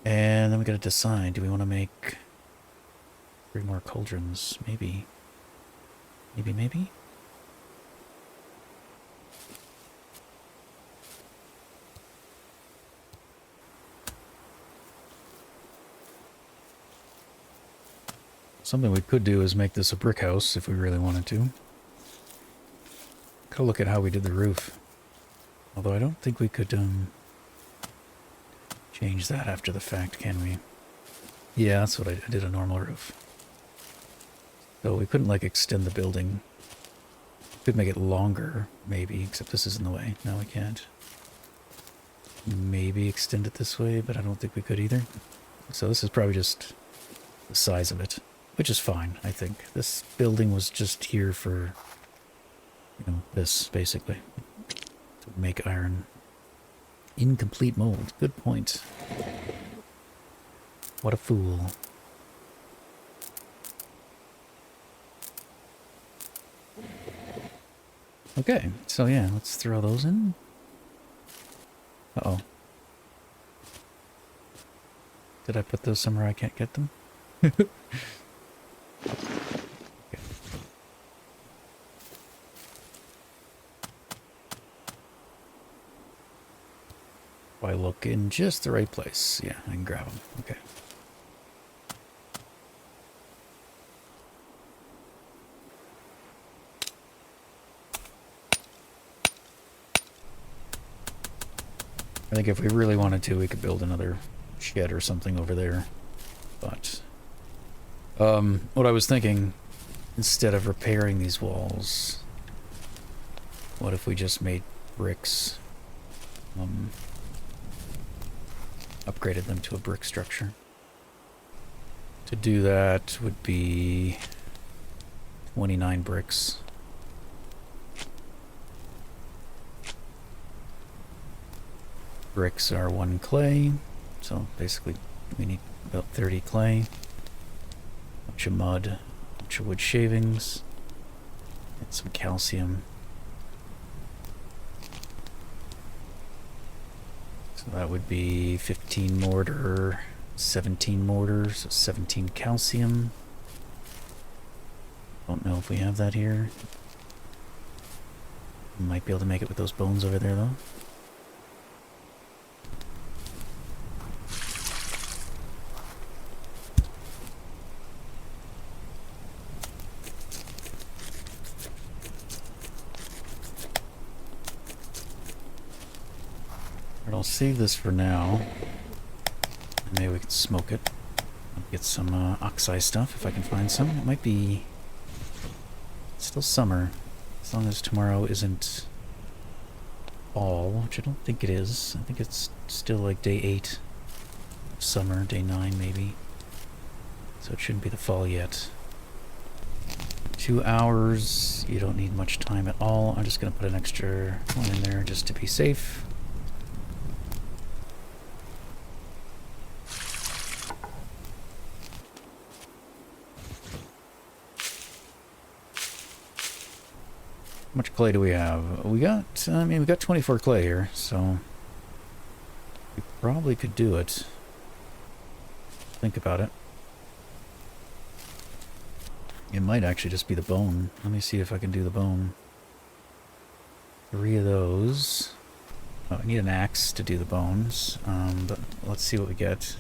And then we gotta decide, do we want to make 3 more cauldrons? Maybe. Maybe? Something we could do is make this a brick house if we really wanted to. Gotta look at how we did the roof. Although I don't think we could change that after the fact, can we? Yeah, that's what I did, a normal roof. So we couldn't like extend the building. Could make it longer, maybe, except this is in the way. No, we can't. Maybe extend it this way, but I don't think we could either. So this is probably just the size of it. Which is fine, I think. This building was just here for, you know, this, basically. To make iron. Incomplete mold. Good point. What a fool. Okay, so yeah, let's throw those in. Uh-oh. Did I put those somewhere I can't get them? If I look in just the right place, yeah, I can grab them. Okay. I think if we really wanted to, we could build another shed or something over there. But what I was thinking, instead of repairing these walls, what if we just made bricks? Upgraded them to a brick structure. To do that would be 29 bricks. Bricks are 1 clay, so basically we need about 30 clay, a bunch of mud, a bunch of wood shavings, and some calcium. So that would be 15 mortar, 17 mortar, so 17 calcium. Don't know if we have that here. Might be able to make it with those bones over there though. I'll save this for now. Maybe we can smoke it. I'll get some oxide stuff if I can find some. It might be still summer, as long as tomorrow isn't fall, which I don't think it is. I think it's still like day 8 of summer, day 9 maybe. So it shouldn't be the fall yet. 2 hours, you don't need much time at all. I'm just going to put an extra one in there just to be safe. How much clay do we have? We got, we got 24 clay here, so we probably could do it. Think about it. It might actually just be the bone. Let me see if I can do the bone. 3 of those. Oh, I need an axe to do the bones, but let's see what we get.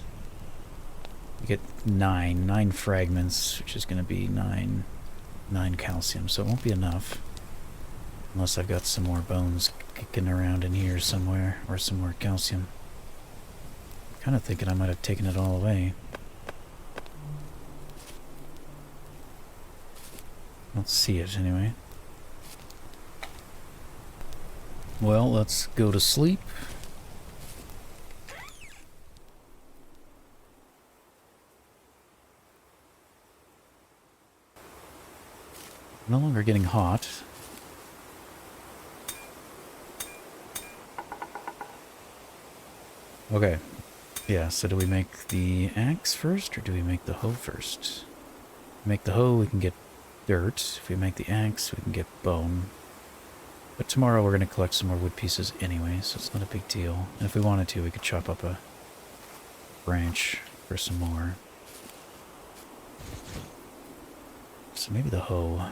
We get 9 fragments, which is going to be 9 calcium, so it won't be enough. Unless I've got some more bones kicking around in here somewhere, or some more calcium. I'm kind of thinking I might have taken it all away. Don't see it anyway. Well, let's go to sleep. No longer getting hot. Okay. Yeah, so do we make the axe first, or do we make the hoe first? Make the hoe, we can get dirt. If we make the axe, we can get bone. But tomorrow we're going to collect some more wood pieces anyway, so it's not a big deal. And if we wanted to, we could chop up a branch for some more. So maybe the hoe.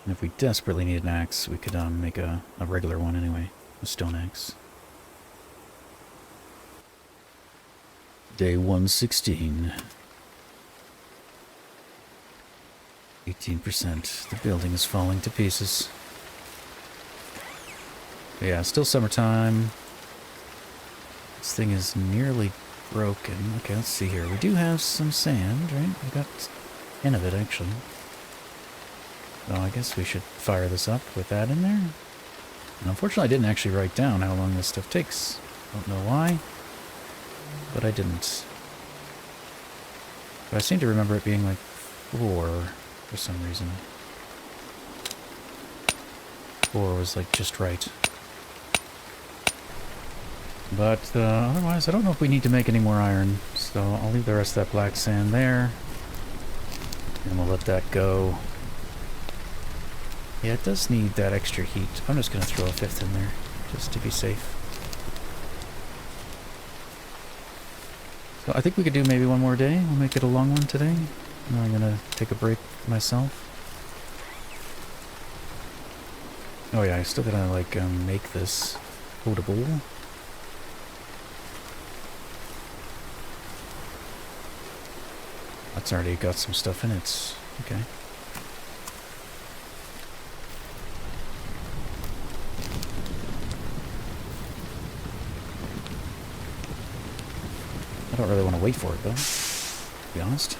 And if we desperately need an axe, we could make a regular one anyway. A stone axe. Day 116. 18%. The building is falling to pieces. Yeah, still summertime. This thing is nearly broken. Okay, let's see here. We do have some sand, right? We got 10 of it, actually. So I guess we should fire this up with that in there. And unfortunately, I didn't actually write down how long this stuff takes. Don't know why, but I didn't. But I seem to remember it being like 4 for some reason. 4 was like just right. But otherwise, I don't know if we need to make any more iron. So I'll leave the rest of that black sand there. And we'll let that go. Yeah, it does need that extra heat. I'm just going to throw a 5th in there, just to be safe. So I think we could do maybe one more day. We'll make it a long one today. And I'm going to take a break myself. Oh yeah, I still got to like make this potable. That's already got some stuff in it. Okay. I don't really want to wait for it, though, to be honest.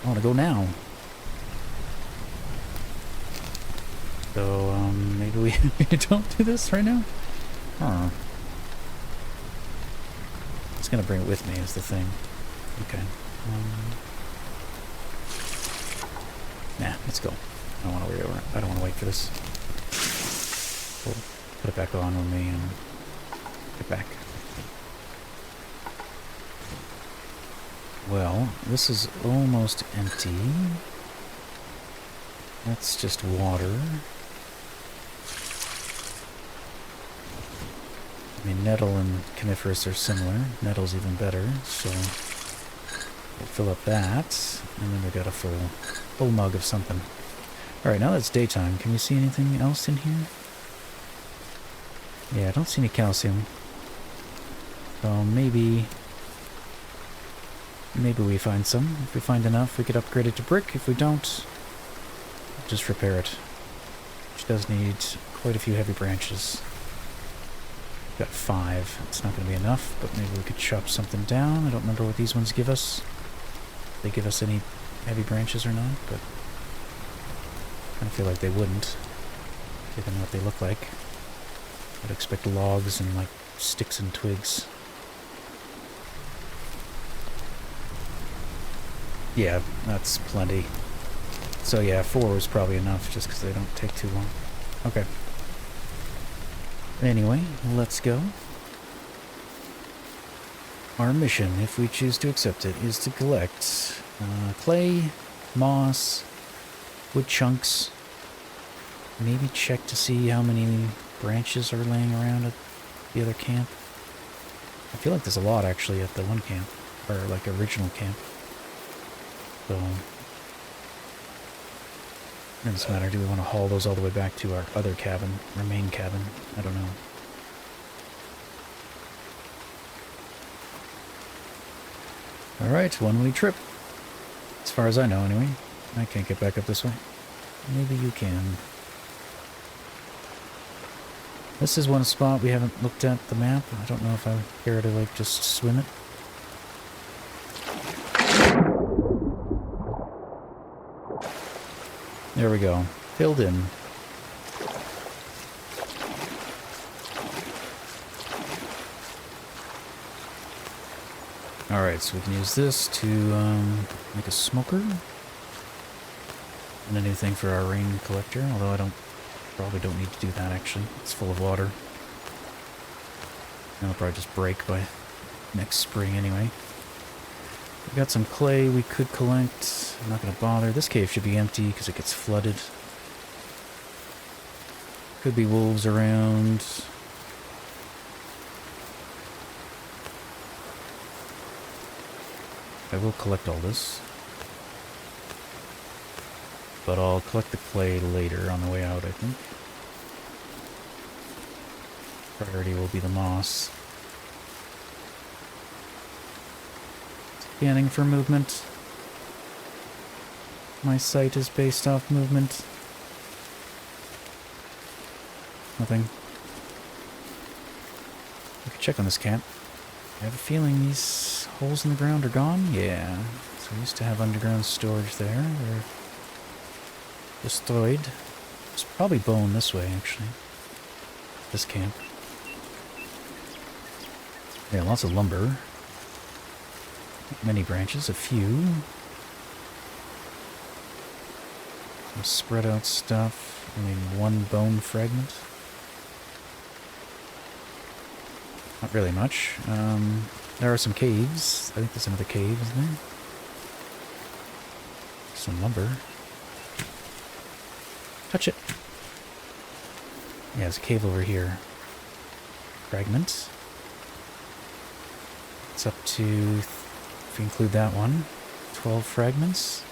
I want to go now. So, maybe we don't do this right now? Huh. I was going to bring it with me, is the thing. Okay. Nah, let's go. I don't want to worry over it. I don't want to wait for this. We'll put it back on with me and get back. Well, this is almost empty. That's just water. I mean, nettle and coniferous are similar. Nettle's even better, so we'll fill up that, and then we got a full mug of something. Alright, now that it's daytime, can we see anything else in here? Yeah, I don't see any calcium. So maybe we find some. If we find enough, we could upgrade it to brick. If we don't, just repair it. Which does need quite a few heavy branches. We've got 5. It's not going to be enough, but maybe we could chop something down. I don't remember what these ones give us. If they give us any heavy branches or not, but I kind of feel like they wouldn't, given what they look like. I'd expect logs and like sticks and twigs. Yeah, that's plenty. So yeah, 4 is probably enough, just because they don't take too long. Okay. Anyway, let's go. Our mission, if we choose to accept it, is to collect clay, moss, wood chunks. Maybe check to see how many branches are laying around at the other camp. I feel like there's a lot actually at the one camp, or like original camp. So, it doesn't matter. Do we want to haul those all the way back to our other cabin, our main cabin? I don't know. Alright, one-way trip. As far as I know, anyway. I can't get back up this way. Maybe you can. This is one spot we haven't looked at the map. I don't know if I care to, like, just swim it. There we go. Filled in. Alright, so we can use this to make a smoker. And a new thing for our rain collector, although I probably don't need to do that actually. It's full of water. And it'll probably just break by next spring anyway. We've got some clay we could collect. I'm not going to bother. This cave should be empty because it gets flooded. Could be wolves around. I will collect all this. But I'll collect the clay later on the way out, I think. Priority will be the moss. Scanning for movement. My sight is based off movement. Nothing. We could check on this camp. I have a feeling these holes in the ground are gone? Yeah. So we used to have underground storage there. They're destroyed. There's probably bone this way, actually. This camp. Yeah, lots of lumber. Not many branches, a few. Some spread out stuff. I mean, one bone fragment. Not really much. There are some caves. I think there's another cave, isn't there? Some lumber. Touch it. Yeah, there's a cave over here. Fragment. It's up to, if we include that one, 12 fragments.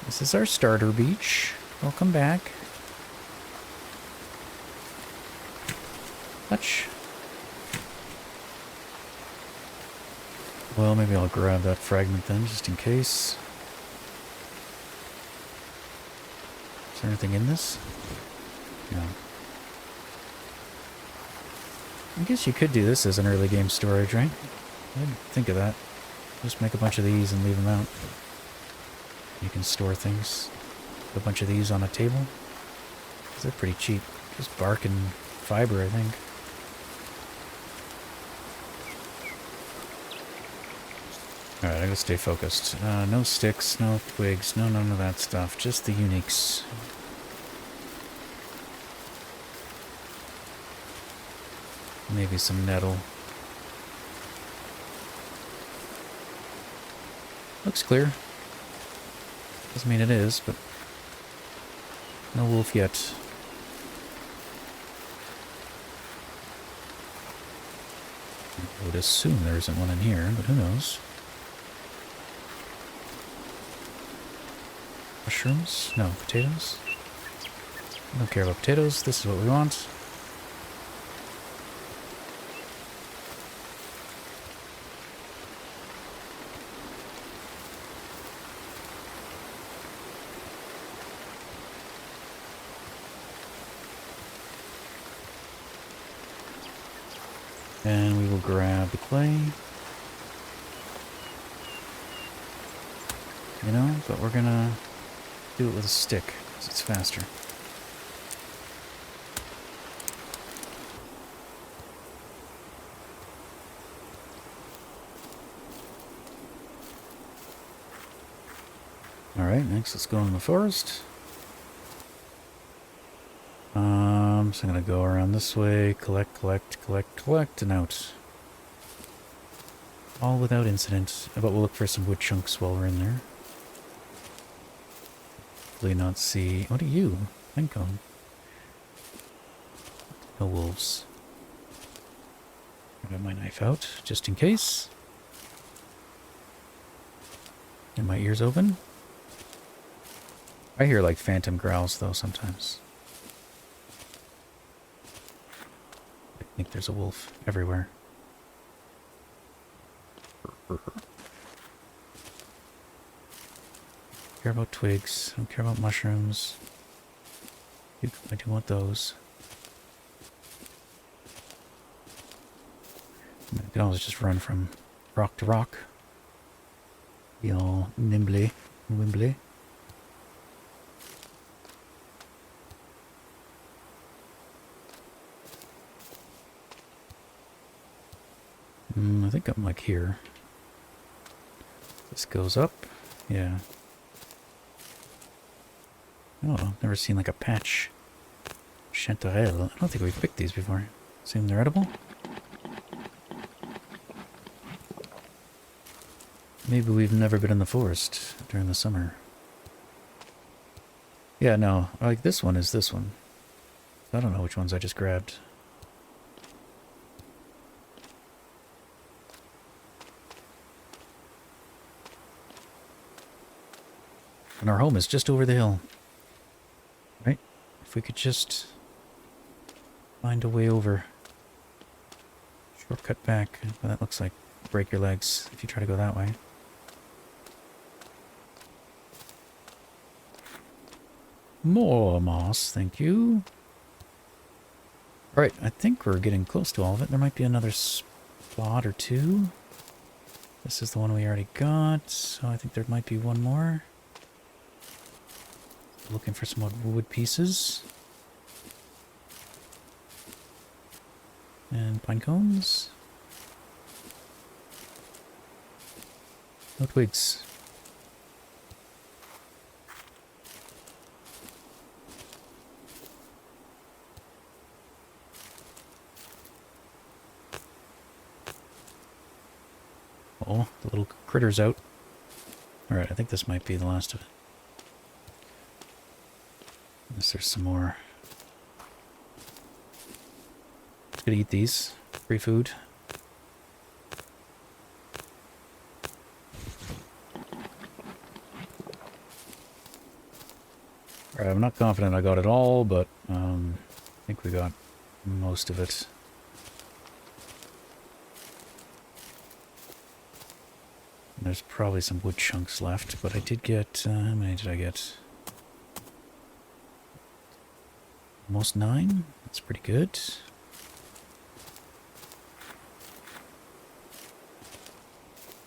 This is our starter beach. Welcome back. Touch. Well, maybe I'll grab that fragment then, just in case. Is there anything in this? No. I guess you could do this as an early game storage, right? I didn't think of that. Just make a bunch of these and leave them out. You can store things. Put a bunch of these on a table. They're pretty cheap. Just bark and fiber, I think. Alright, I gotta stay focused. No sticks, no twigs, none of that stuff. Just the uniques. Maybe some nettle. Looks clear. Doesn't mean it is, but no wolf yet. I would assume there isn't one in here, but who knows? Mushrooms? No, potatoes? I don't care about potatoes. This is what we want. And we will grab the clay. You know, but we're gonna do it with a stick, because it's faster. Alright, next let's go in the forest. So I'm gonna go around this way, collect, and out. All without incident. But we'll look for some wood chunks while we're in there. Hopefully not see... What are you? Income. No wolves. I got my knife out, just in case. And my ears open. I hear like phantom growls though sometimes. I think there's a wolf everywhere. Care about twigs. Don't care about mushrooms. I do want those. can always just run from rock to rock. Be all nimbly and wimbly. I think I'm like here. This goes up. Yeah. Oh, never seen like a patch. Chanterelle. I don't think we've picked these before. Assume they're edible? Maybe we've never been in the forest during the summer. Yeah, no. Like this one is this one. I don't know which ones I just grabbed. And our home is just over the hill. Right? If we could just find a way over. Shortcut back. Well, that looks like break your legs if you try to go that way. More moss, thank you. Alright, I think we're getting close to all of it. There might be another spot or two. This is the one we already got, so I think there might be one more. Looking for some more wood pieces. And pine cones. No twigs. Oh, the little critter's out. Alright, I think this might be the last of it. Unless there's some more. Just gonna eat these. Free food. Alright, I'm not confident I got it all, but I think we got most of it. There's probably some wood chunks left, but I did get, how many did I get? Almost 9? That's pretty good.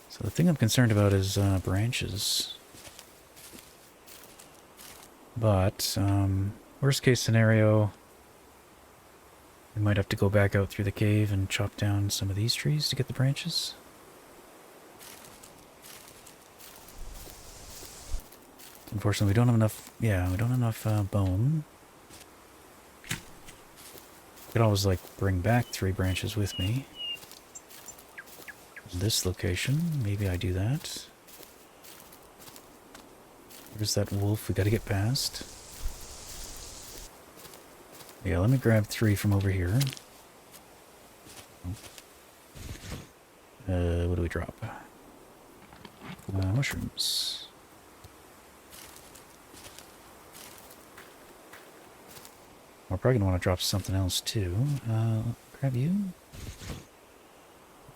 So the thing I'm concerned about is branches. But, worst case scenario, we might have to go back out through the cave and chop down some of these trees to get the branches. Unfortunately, we don't have enough, yeah, we don't have enough bone. Could always, like, bring back 3 branches with me. This location, maybe I do that. There's that wolf we gotta get past. Yeah, let me grab 3 from over here. What do we drop? Mushrooms. We're probably gonna want to drop something else too. Grab you.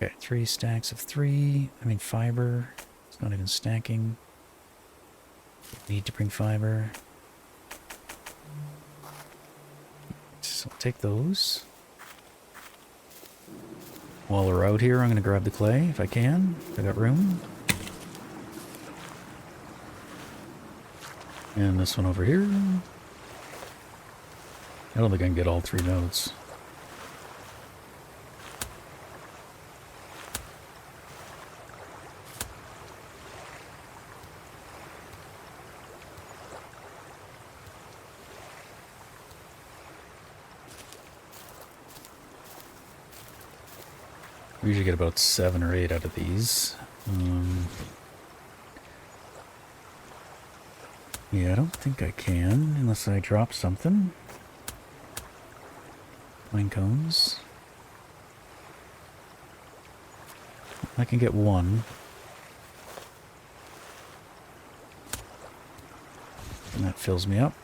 Okay, 3 stacks of 3. I mean fiber. It's not even stacking. Need to bring fiber. So I'll take those. While we're out here, I'm gonna grab the clay if I can. If I got room. And this one over here. I don't think I can get all 3 nodes. We usually get about 7 or 8 out of these. Yeah, I don't think I can unless I drop something. Pine cones. I can get 1. And that fills me up.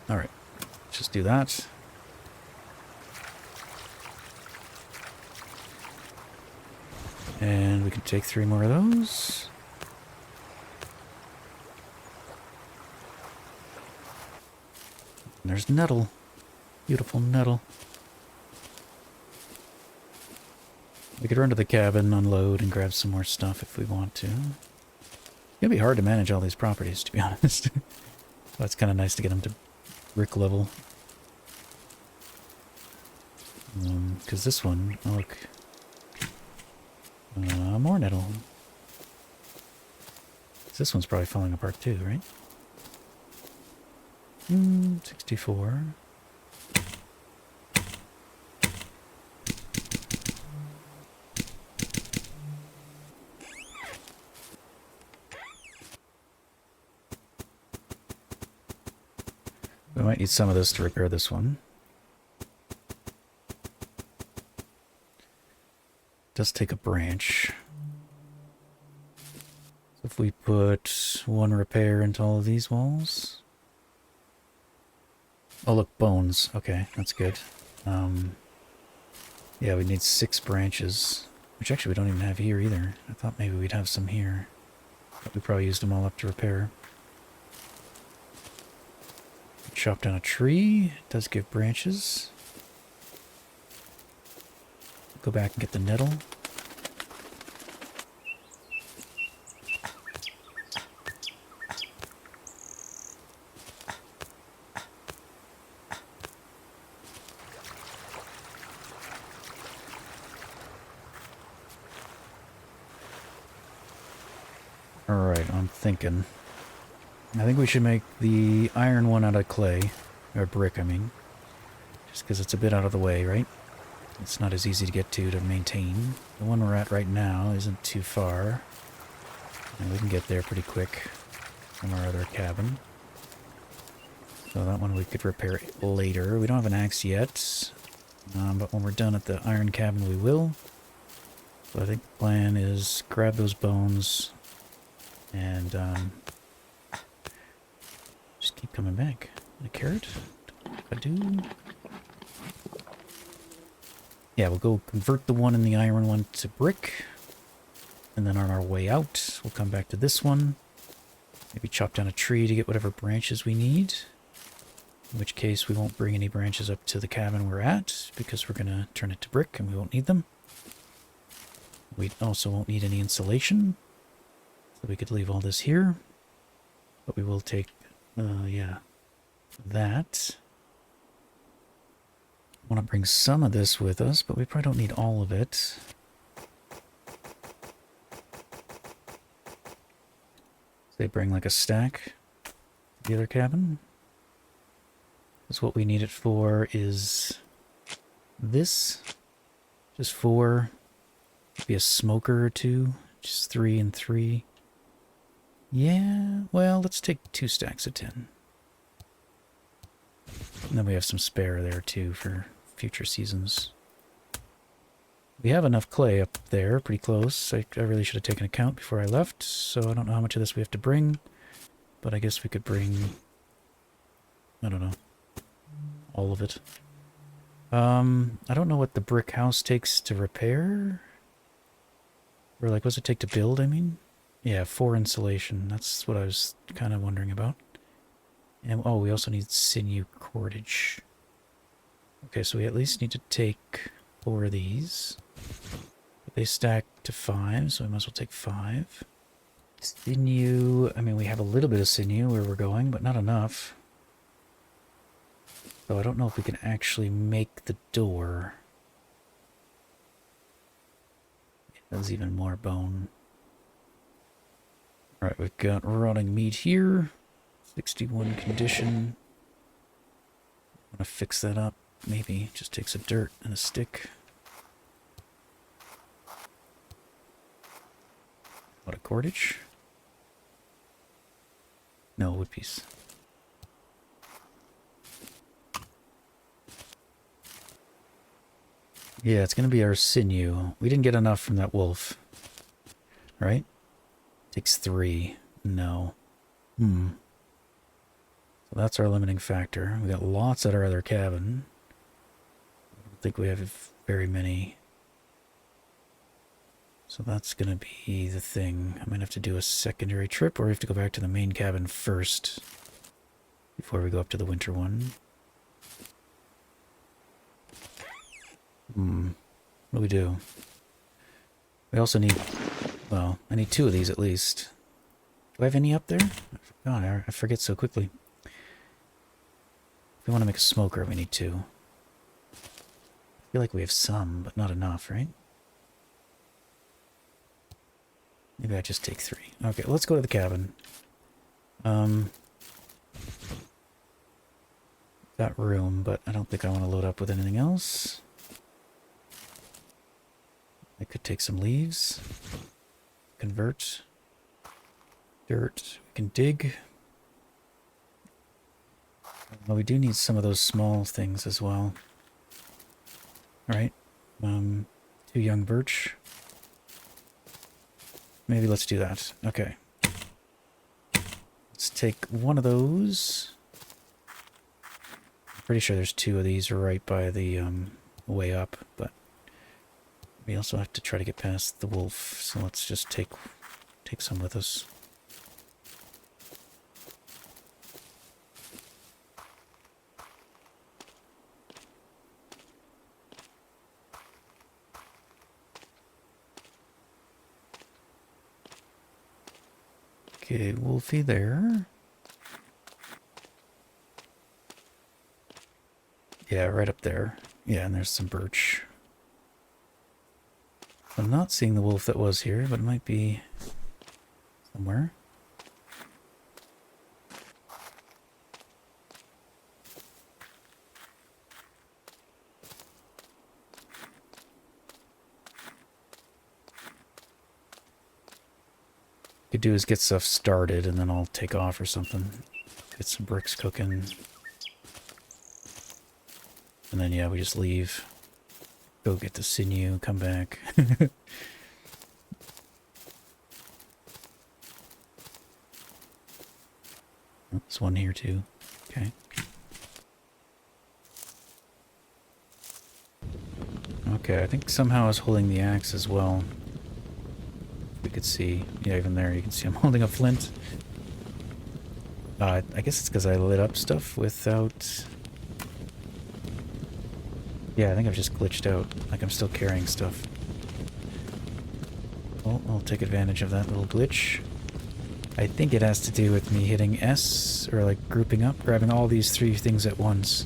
Alright, just do that. And we can take 3 more of those. And there's nettle. Beautiful nettle. We could run to the cabin, unload, and grab some more stuff if we want to. It's gonna be hard to manage all these properties, to be honest. But it's kind of nice to get them to brick level. Because this one, oh look, more nettle. This one's probably falling apart too, right? 64. We might need some of this to repair this one. Does take a branch. So if we put one repair into all of these walls. Oh look, bones. Okay, that's good. Yeah, we need 6 branches. Which actually we don't even have here either. I thought maybe we'd have some here. But we probably used them all up to repair. Chop down a tree. It does give branches. Go back and get the nettle. Alright, I'm thinking. I think we should make the iron one out of clay. Or brick, I mean. Just because it's a bit out of the way, right? It's not as easy to get to maintain. The one we're at right now isn't too far. And we can get there pretty quick from our other cabin. So that one we could repair later. We don't have an axe yet. But when we're done at the iron cabin, we will. So I think the plan is grab those bones and just keep coming back. A carrot? I do. Yeah, we'll go convert the one in the iron one to brick. And then on our way out, we'll come back to this one. Maybe chop down a tree to get whatever branches we need. In which case we won't bring any branches up to the cabin we're at, because we're going to turn it to brick and we won't need them. We also won't need any insulation. So we could leave all this here. But we will take, yeah, that. I want to bring some of this with us, but we probably don't need all of it. They bring like a stack to the other cabin. Because what we need it for is this. Just 4. Maybe a smoker or 2. Just 3 and 3. Yeah, well, let's take 2 stacks of 10. And then we have some spare there too for future seasons. We have enough clay up there, pretty close. I really should have taken account before I left, so I don't know how much of this we have to bring. But I guess we could bring, I don't know, all of it. I don't know what the brick house takes to repair. Or like, what's it take to build, I mean? Yeah, 4 insulation. That's what I was kind of wondering about. And, oh, we also need sinew cordage. Okay, so we at least need to take 4 of these. But they stack to 5, so we might as well take 5. Sinew, I mean, we have a little bit of sinew where we're going, but not enough. So I don't know if we can actually make the door. There's even more bone. Alright, we've got rotting meat here. 61 condition. I'm gonna fix that up. Maybe. Just take some dirt and a stick. What, a cordage? No, wood piece. Yeah, it's gonna be our sinew. We didn't get enough from that wolf. Right? Takes 3. No. So that's our limiting factor. We got lots at our other cabin. I don't think we have very many. So that's gonna be the thing. I might have to do a secondary trip, or we have to go back to the main cabin first before we go up to the winter one. What do we do? We also need, well, I need 2 of these at least. Do I have any up there? God, I forget so quickly. If we want to make a smoker, we need 2. I feel like we have some, but not enough, right? Maybe I just take 3. Okay, let's go to the cabin. Got room, but I don't think I want to load up with anything else. I could take some leaves. Convert. Dirt. We can dig. Well, we do need some of those small things as well. Alright. 2 young birch. Maybe let's do that. Okay. Let's take one of those. I'm pretty sure there's 2 of these right by the way up, but we also have to try to get past the wolf, so let's just take some with us. Okay, Wolfie there. Yeah, right up there. Yeah, and there's some birch. I'm not seeing the wolf that was here, but it might be somewhere. Could do is get stuff started and then I'll take off or something. Get some bricks cooking. And then yeah, we just leave. Go get the sinew, come back. There's one here too. Okay. Okay, I think somehow I was holding the axe as well. We could see, yeah, even there you can see I'm holding a flint. I guess it's because I lit up stuff without... Yeah, I think I've just glitched out. Like I'm still carrying stuff. Well, I'll take advantage of that little glitch. I think it has to do with me hitting S, or like grouping up, grabbing all these 3 things at once.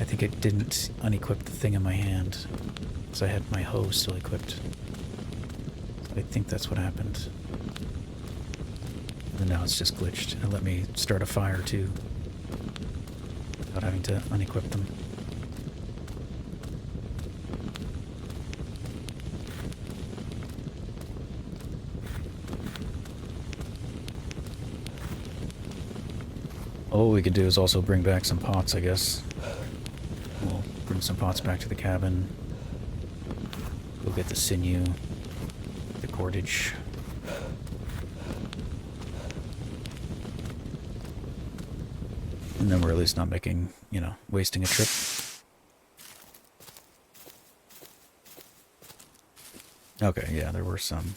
I think it didn't unequip the thing in my hand, because I had my hoe still equipped. I think that's what happened. And now it's just glitched. And let me start a fire too, without having to unequip them. All we could do is also bring back some pots, I guess. We'll bring some pots back to the cabin. Go get the sinew, the cordage. And then we're at least not making, you know, wasting a trip. Okay, yeah, there were some.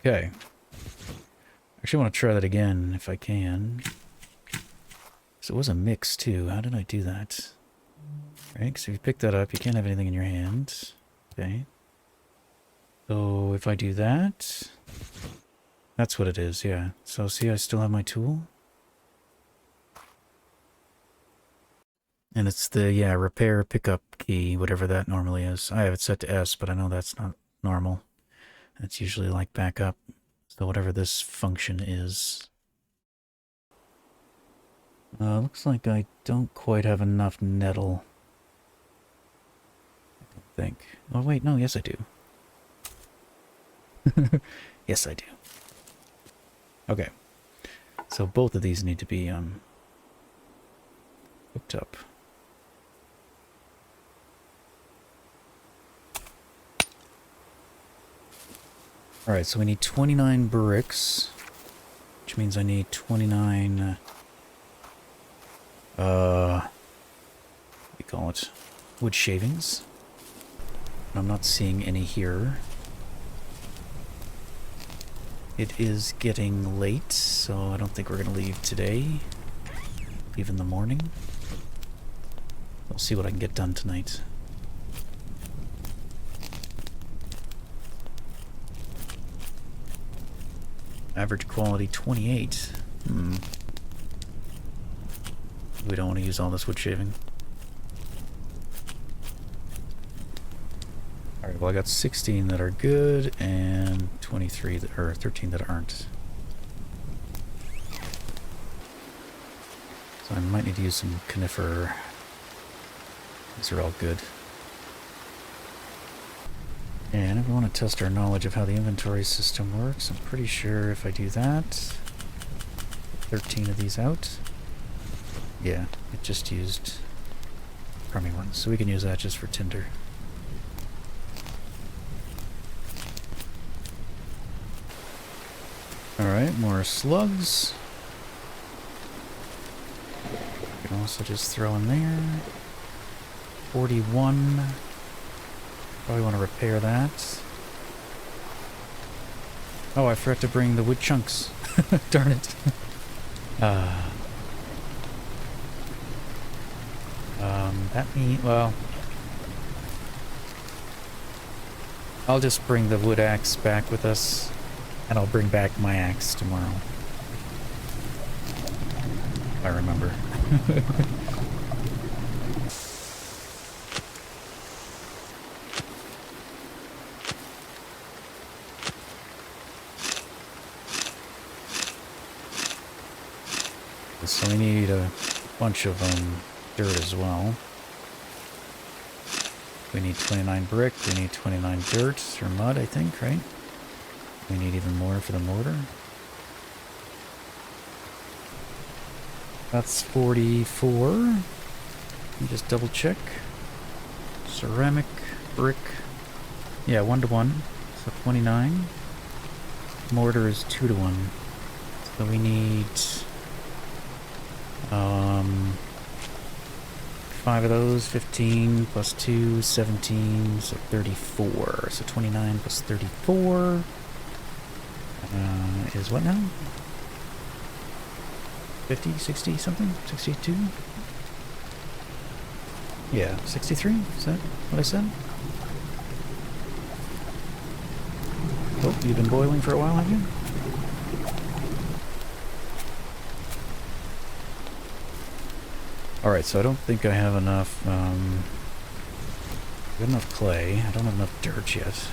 Okay. I actually want to try that again, if I can. So it was a mix, too. How did I do that? Right, because if you pick that up, you can't have anything in your hand. Okay. So if I do that... That's what it is, yeah. So see, I still have my tool. And it's the, yeah, repair pickup key, whatever that normally is. I have it set to S, but I know that's not normal. It's usually like backup. So whatever this function is... looks like I don't quite have enough nettle. I don't think. Oh, wait, no, yes I do. Yes I do. Okay. So both of these need to be, hooked up. Alright, so we need 29 bricks, which means I need 29... what do you call it? Wood shavings. I'm not seeing any here. It is getting late, so I don't think we're going to leave today. Leave in the morning. We'll see what I can get done tonight. Average quality 28. We don't want to use all this wood shaving. Alright, well I got 16 that are good and 23 that, or 13 that aren't. So I might need to use some conifer. These are all good. And if we want to test our knowledge of how the inventory system works, I'm pretty sure if I do that, 13 of these out. Yeah, it just used crummy ones, so we can use that just for tinder. Alright, more slugs. We can also just throw in there. 41. Probably want to repair that. Oh, I forgot to bring the wood chunks. Darn it. That means, well, I'll just bring the wood axe back with us, and I'll bring back my axe tomorrow. If I remember. So we need a bunch of dirt as well. We need 29 brick, we need 29 dirt, or mud, I think, right? We need even more for the mortar. That's 44. Let me just double check. Ceramic, brick. Yeah, 1 to 1. So 29. Mortar is 2 to 1. So we need 5 of those, 15 plus 2, 17, so 34. So 29 plus 34 is what now? 50, 60 something? 62? Yeah, 63? Is that what I said? Oh, you've been boiling for a while, have you? Alright, so I don't think I have enough, got enough clay. I don't have enough dirt yet.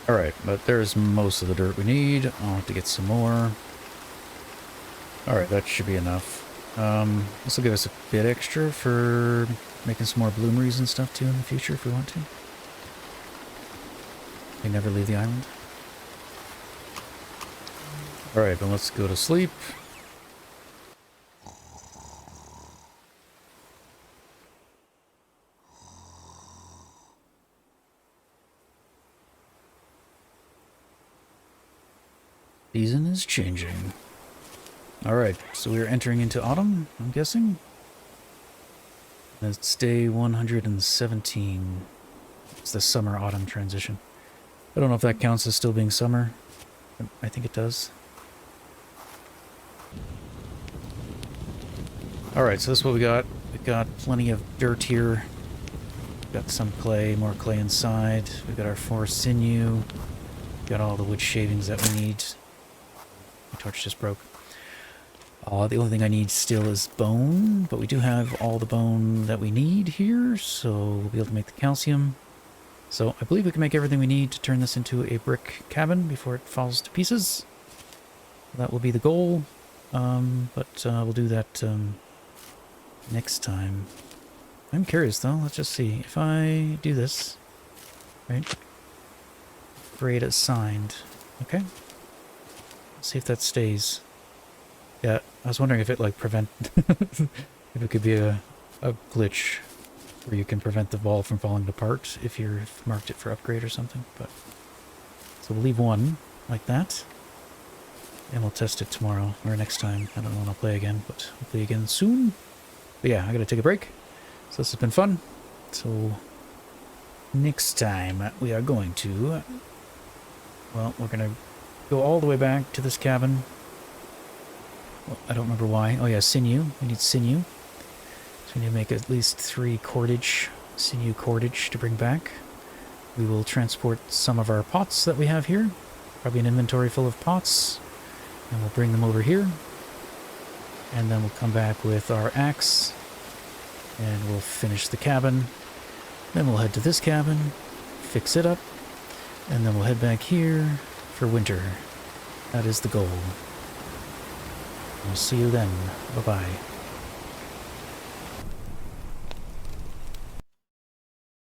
Alright, but there's most of the dirt we need. I'll have to get some more. Alright, that should be enough. This will give us a bit extra for making some more bloomeries and stuff too in the future if we want to. We never leave the island. Alright, then let's go to sleep. Season is changing. Alright, so we are entering into autumn, I'm guessing. It's day 117. It's the summer-autumn transition. I don't know if that counts as still being summer. I think it does. Alright, so this is what we got. We've got plenty of dirt here. We've got some clay, more clay inside. We've got our 4 sinew. We've got all the wood shavings that we need. My torch just broke. The only thing I need still is bone, but we do have all the bone that we need here, so we'll be able to make the calcium. So I believe we can make everything we need to turn this into a brick cabin before it falls to pieces. That will be the goal, but we'll do that next time. I'm curious though, let's just see. If I do this, right? Grade assigned. Okay. Let's see if that stays. Yeah, I was wondering if it like if it could be a glitch where you can prevent the ball from falling apart if you've marked it for upgrade or something, but so we'll leave 1 like that. And we'll test it tomorrow or next time. I don't know when I'll play again, but we'll play again soon. But yeah, I gotta take a break. So this has been fun. So next time we are going to, well, we're gonna go all the way back to this cabin. Well, I don't remember why. Oh yeah, sinew. We need sinew. So we need to make at least 3 cordage, sinew cordage to bring back. We will transport some of our pots that we have here. Probably an inventory full of pots. And we'll bring them over here. And then we'll come back with our axe. And we'll finish the cabin. Then we'll head to this cabin. Fix it up. And then we'll head back here for winter. That is the goal. We'll see you then. Bye-bye.